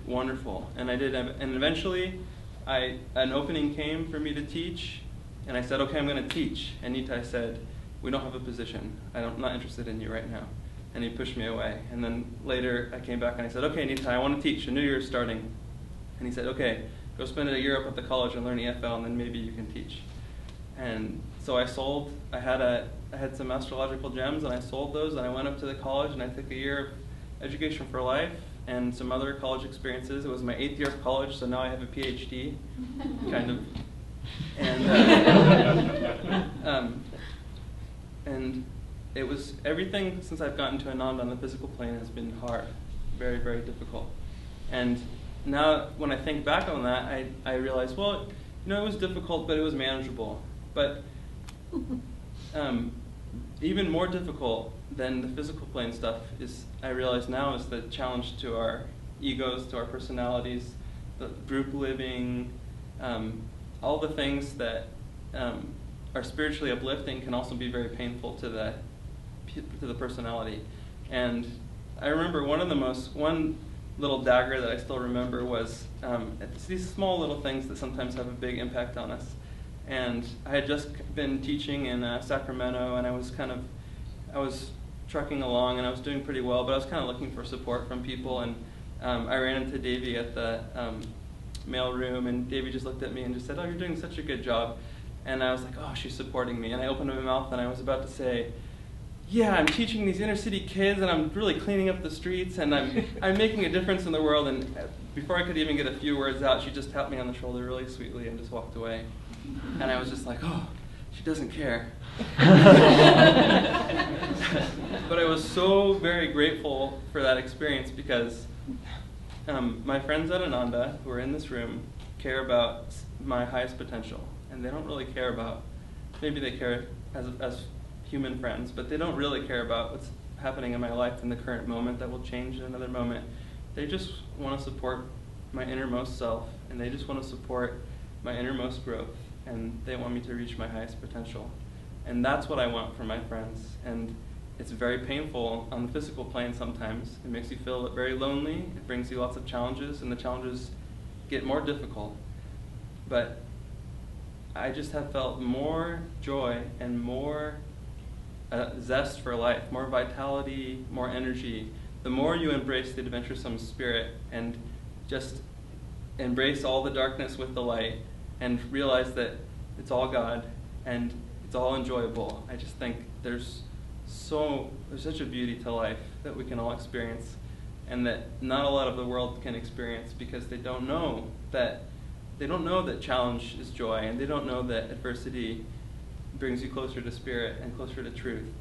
wonderful. And and eventually an opening came for me to teach, and I said, okay, I'm going to teach. And Nitai said, we don't have a position. I'm not interested in you right now. And he pushed me away. And then later I came back and I said, okay, Nitai, I want to teach. The new year is starting. And he said, okay, go spend a year up at the college and learn EFL, and then maybe you can teach. And so I had some astrological gems, and I sold those, and I went up to the college, and I took a year of education for life and some other college experiences. It was my 8th year of college, so now I have a PhD, kind of. And it was everything since I've gotten to Ananda on the physical plane has been hard, very, very difficult. And now when I think back on that, I realize, well, it was difficult, but it was manageable. But even more difficult than the physical plane stuff I realize now, is the challenge to our egos, to our personalities, the group living, all the things that are spiritually uplifting can also be very painful to the personality. And I remember one little dagger that I still remember was it's these small little things that sometimes have a big impact on us. And I had just been teaching in Sacramento, and I was trucking along, and I was doing pretty well, but I was kind of looking for support from people. And I ran into Davey at the mail room, and Davey just looked at me and just said, oh, you're doing such a good job. And I was like, oh, she's supporting me. And I opened my mouth, and I was about to say, yeah, I'm teaching these inner city kids, and I'm really cleaning up the streets, and I'm making a difference in the world. And before I could even get a few words out, she just tapped me on the shoulder really sweetly and just walked away. And I was just like, oh, she doesn't care. But I was so very grateful for that experience, because my friends at Ananda, who are in this room, care about my highest potential. And they don't really care about, maybe they care as human friends, but they don't really care about what's happening in my life in the current moment that will change in another moment. They just want to support my innermost self, and they just want to support my innermost growth, and they want me to reach my highest potential. And that's what I want from my friends. And it's very painful on the physical plane sometimes. It makes you feel very lonely. It brings you lots of challenges, and the challenges get more difficult. But I just have felt more joy and more zest for life, more vitality, more energy. The more you embrace the adventuresome spirit and just embrace all the darkness with the light and realize that it's all God and it's all enjoyable. I just think there's such a beauty to life that we can all experience, and that not a lot of the world can experience, because they don't know that challenge is joy, and they don't know that adversity brings you closer to spirit and closer to truth.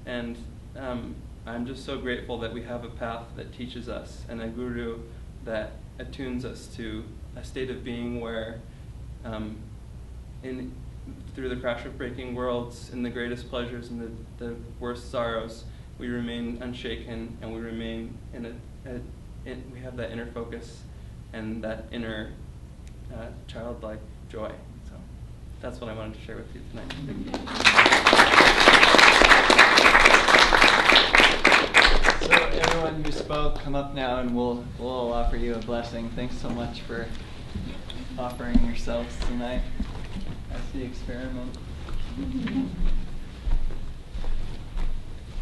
And I'm just so grateful that we have a path that teaches us and a guru that attunes us to a state of being where through the crash of breaking worlds, in the greatest pleasures and the worst sorrows, we remain unshaken, and we remain we have that inner focus and that inner childlike joy. So that's what I wanted to share with you tonight. Thank you. So everyone who spoke, come up now and we'll offer you a blessing. Thanks so much for offering yourselves tonight. That's the experiment.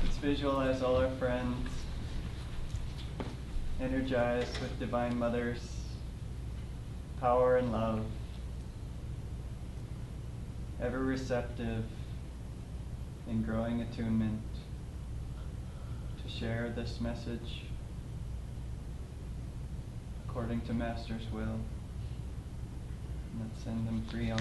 Let's visualize all our friends energized with Divine Mother's power and love, ever receptive in growing attunement to share this message according to Master's will. Let's send them free on.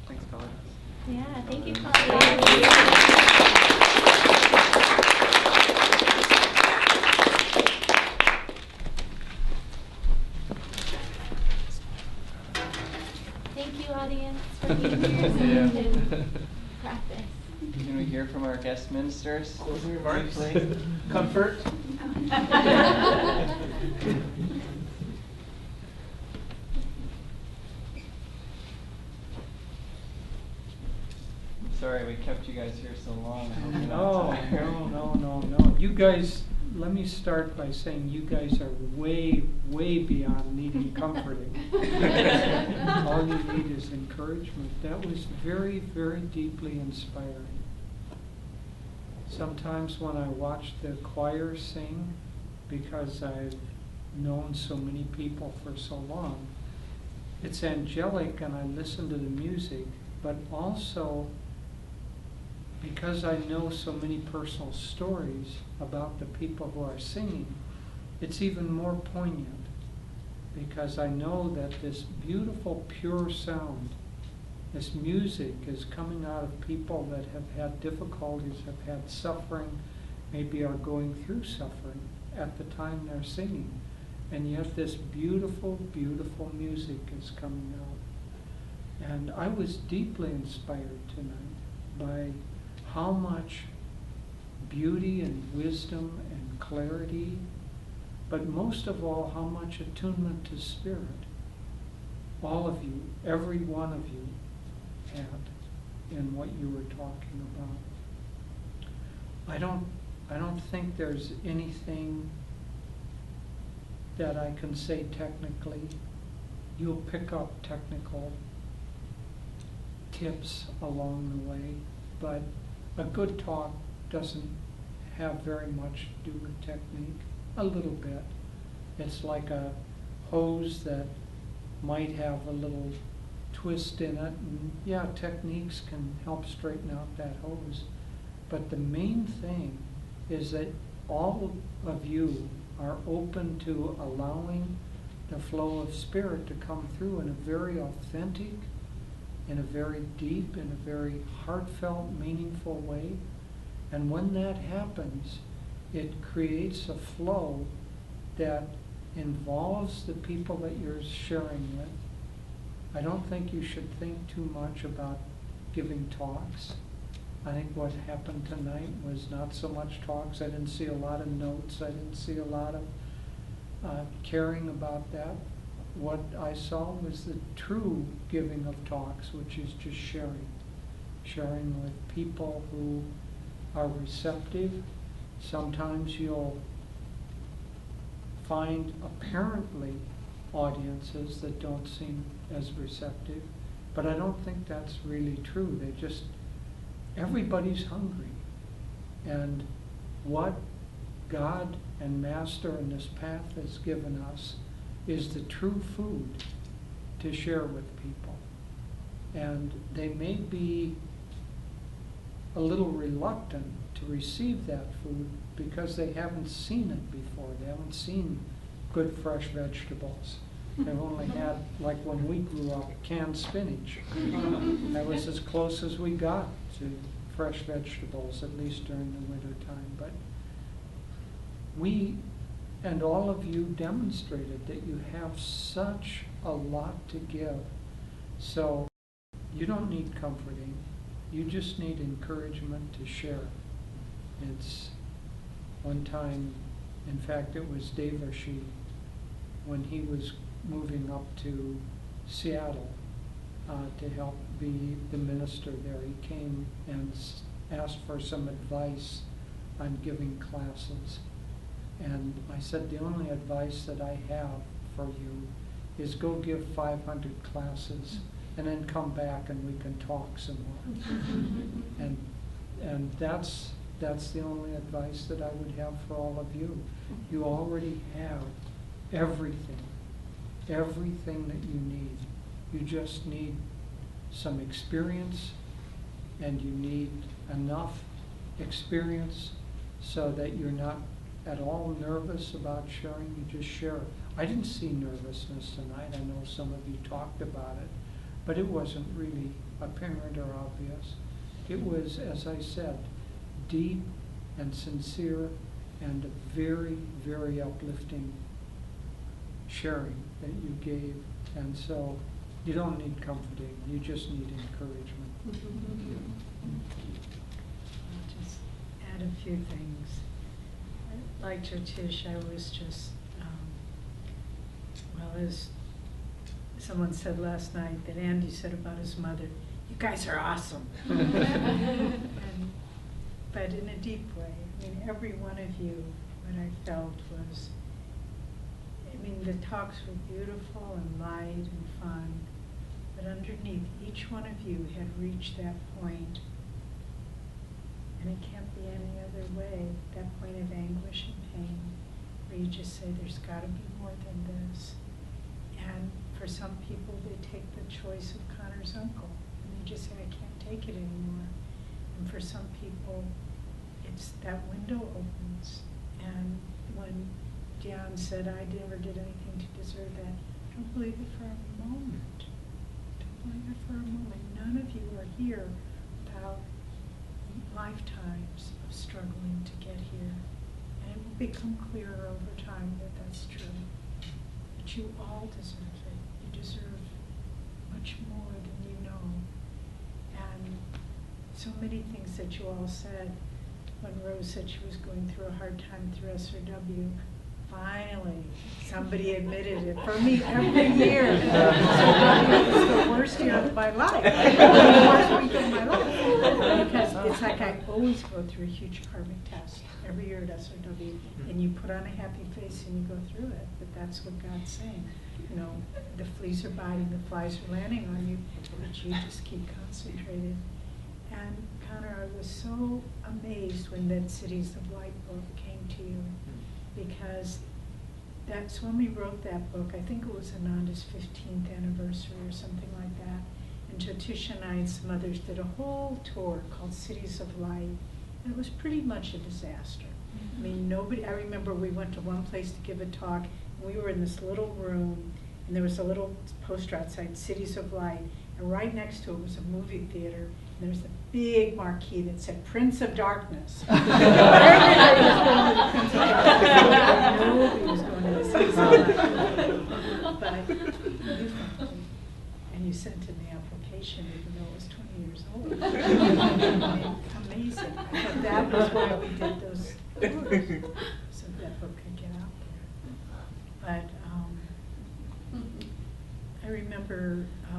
Thanks, Colin. Yeah, thank you, Colin. Thank you, audience, for being here so we can practice. Can we hear from our guest ministers? Closing remarks. Briefly? Comfort. Sorry we kept you guys here so long. I hope you're not No, tired. no. You guys, let me start by saying you guys are way, way beyond needing comforting. All you need is encouragement. That was very, very deeply inspiring. Sometimes when I watch the choir sing, because I've known so many people for so long, it's angelic and I listen to the music, but also because I know so many personal stories about the people who are singing, it's even more poignant, because I know that this beautiful, pure sound, this music is coming out of people that have had difficulties, have had suffering, maybe are going through suffering at the time they're singing. And yet this beautiful, beautiful music is coming out. And I was deeply inspired tonight by how much beauty and wisdom and clarity, but most of all, how much attunement to spirit all of you, every one of you, had in what you were talking about. I don't think there's anything that I can say technically. You'll pick up technical tips along the way, but a good talk doesn't have very much to do with technique. A little bit. It's like a hose that might have a little twist in it, and yeah, techniques can help straighten out that hose. But the main thing is that all of you are open to allowing the flow of spirit to come through in a very authentic, in a very deep, in a very heartfelt, meaningful way. And when that happens, it creates a flow that involves the people that you're sharing with. I don't think you should think too much about giving talks. I think what happened tonight was not so much talks. I didn't see a lot of notes. I didn't see a lot of caring about that. What I saw was the true giving of talks, which is just sharing. Sharing with people who are receptive. Sometimes you'll find apparently audiences that don't seem as receptive, but I don't think that's really true. Everybody's hungry. And what God and Master in this path has given us is the true food to share with people. And they may be a little reluctant to receive that food because they haven't seen it before. They haven't seen good fresh vegetables. They've only had, like when we grew up, canned spinach. That was as close as we got to fresh vegetables, at least during the winter time. But we and all of you demonstrated that you have such a lot to give. So you don't need comforting. You just need encouragement to share. It's one time, in fact, it was Devarshi, when he was moving up to Seattle to help be the minister there. He came and asked for some advice on giving classes. And I said, the only advice that I have for you is go give 500 classes and then come back and we can talk some more. and that's the only advice that I would have for all of you. You already have everything that you need. You just need some experience, and you need enough experience so that you're not at all nervous about sharing. You just share. I didn't see nervousness tonight. I know some of you talked about it, but it wasn't really apparent or obvious. It was, as I said, deep and sincere and a very, very uplifting sharing that you gave. And so you don't need comforting, you just need encouragement. I'll just add a few things. Like Jyotish, I was just, well, as someone said last night that Andy said about his mother, you guys are awesome. But in a deep way. I mean, every one of you, what I felt was, I mean, the talks were beautiful and light and fun, but underneath, each one of you had reached that point, and it can't be any other way, that point of anguish and pain, where you just say, there's got to be more than this. And for some people, they take the choice of Connor's uncle, and they just say, I can't take it anymore. And for some people, it's that window opens. And when Dion said, I never did anything to deserve that, don't believe it for a moment. Don't believe it for a moment. None of you are here without lifetimes of struggling to get here. And it will become clearer over time that that's true. But you all deserve it. You deserve much more than you know. And so many things that you all said. When Rose said she was going through a hard time through SRW, finally, somebody admitted it. For me, every year, SRW is the worst year of my life. The worst week of my life. Because it's like I always go through a huge karmic test every year at SRW, and you put on a happy face and you go through it. But that's what God's saying. You know, the fleas are biting, the flies are landing on you, but you just keep concentrated. And Connor, I was so amazed when that Cities of Light book came to you, because that's when we wrote that book. I think it was Ananda's 15th anniversary or something like that. And Jyotish and I and some others did a whole tour called Cities of Light, and it was pretty much a disaster. I mean, I remember we went to one place to give a talk, and we were in this little room, and there was a little poster outside, Cities of Light, and right next to it was a movie theater. There was a big marquee that said Prince of Darkness. Everybody was going to the Prince of Darkness. Nobody was going to the But you found it, and you sent in the application even though it was 20 years old. I mean, amazing. But that was why we did those tours, so that book could get out there. But I remember, I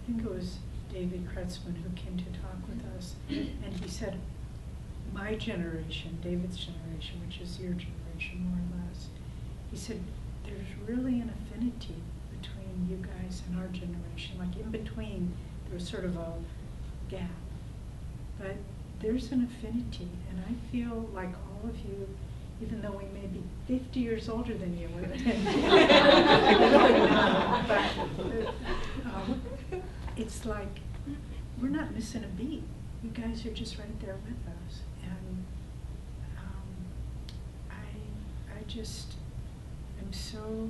think it was David Kretzmann who came to talk with us, and he said, my generation, David's generation, which is your generation more or less, he said, there's really an affinity between you guys and our generation. Like in between, there was sort of a gap. But there's an affinity, and I feel like all of you, even though we may be 50 years older than you, it's like we're not missing a beat. You guys are just right there with us, and I just am so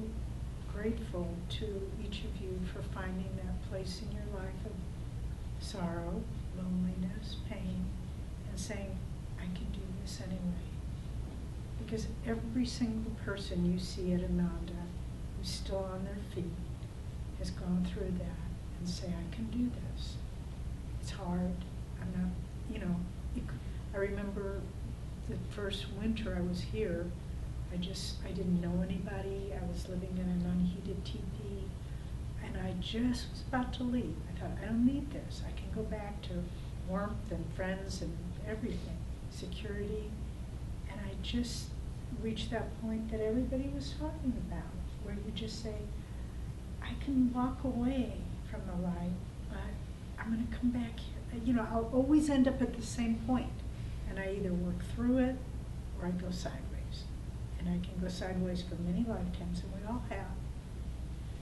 grateful to each of you for finding that place in your life of sorrow, loneliness, pain, and saying, I can do this anyway. Because every single person you see at Ananda who's still on their feet has gone through that and say, I can do this. It's hard. I'm not, you know, I remember the first winter I was here, I didn't know anybody. I was living in an unheated teepee, and I just was about to leave. I thought, I don't need this. I can go back to warmth and friends and everything, security. And I just reached that point that everybody was talking about, where you just say, I can walk away from the light, but I'm going to come back here. You know, I'll always end up at the same point, and I either work through it or I go sideways. And I can go sideways for many lifetimes, and we all have.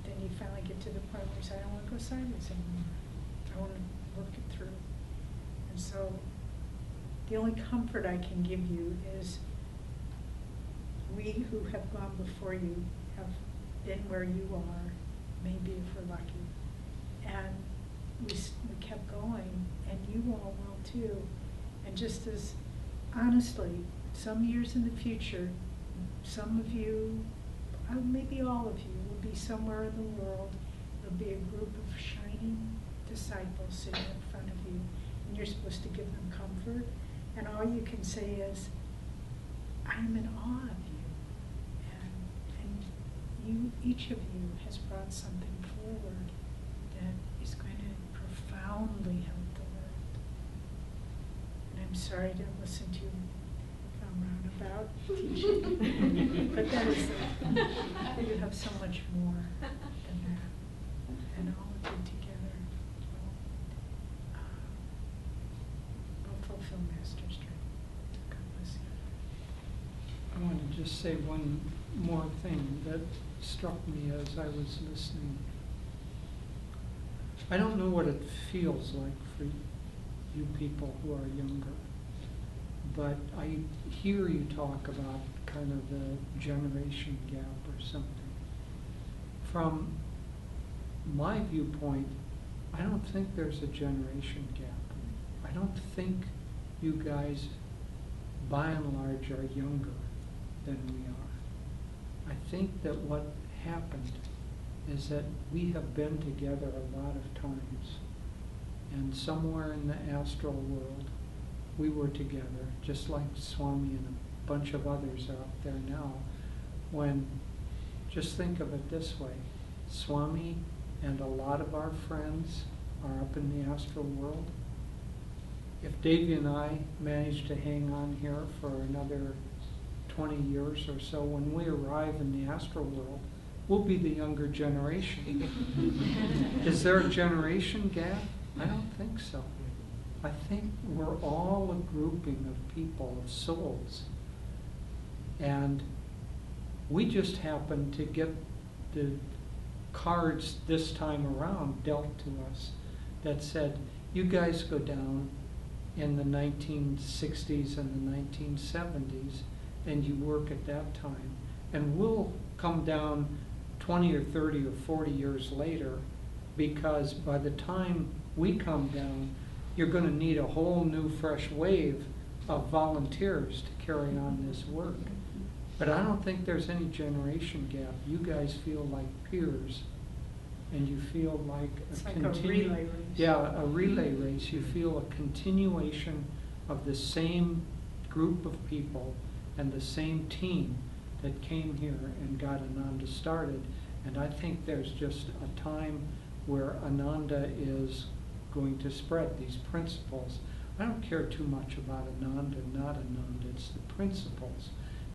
Then you finally get to the point where you say, I don't want to go sideways anymore. I want to work it through. And so the only comfort I can give you is we who have gone before you have been where you are, maybe if we're lucky. And we kept going, and you all will too. And just as honestly, some years in the future, some of you, maybe all of you, will be somewhere in the world. There'll be a group of shining disciples sitting in front of you, and you're supposed to give them comfort. And all you can say is, I'm in awe of you. And you, each of you has brought something forward that is going to profoundly help the world. And I'm sorry I didn't listen to you roundabout teaching, but that is it. You have so much more than that, and all of you together will fulfill Master's dream. God bless you. I want to just say one more thing that struck me as I was listening. I don't know what it feels like for you people who are younger, but I hear you talk about kind of the generation gap or something. From my viewpoint, I don't think there's a generation gap. I don't think you guys, by and large, are younger than we are. I think that what happened is that we have been together a lot of times, and somewhere in the astral world, we were together, just like Swami and a bunch of others are up there now, when, just think of it this way, Swami and a lot of our friends are up in the astral world. If Davy and I manage to hang on here for another 20 years or so, when we arrive in the astral world, we'll be the younger generation. Is there a generation gap? I don't think so. I think we're all a grouping of people, of souls. And we just happen to get the cards this time around dealt to us that said, you guys go down in the 1960s and the 1970s and you work at that time. And we'll come down 20 or 30 or 40 years later, because by the time we come down, you're going to need a whole new fresh wave of volunteers to carry on this work. But I don't think there's any generation gap. You guys feel like peers, and you feel like It's like a relay race. Yeah, a relay race. You feel a continuation of the same group of people and the same team that came here and got Ananda started. And I think there's just a time where Ananda is going to spread these principles. I don't care too much about Ananda, not Ananda. It's the principles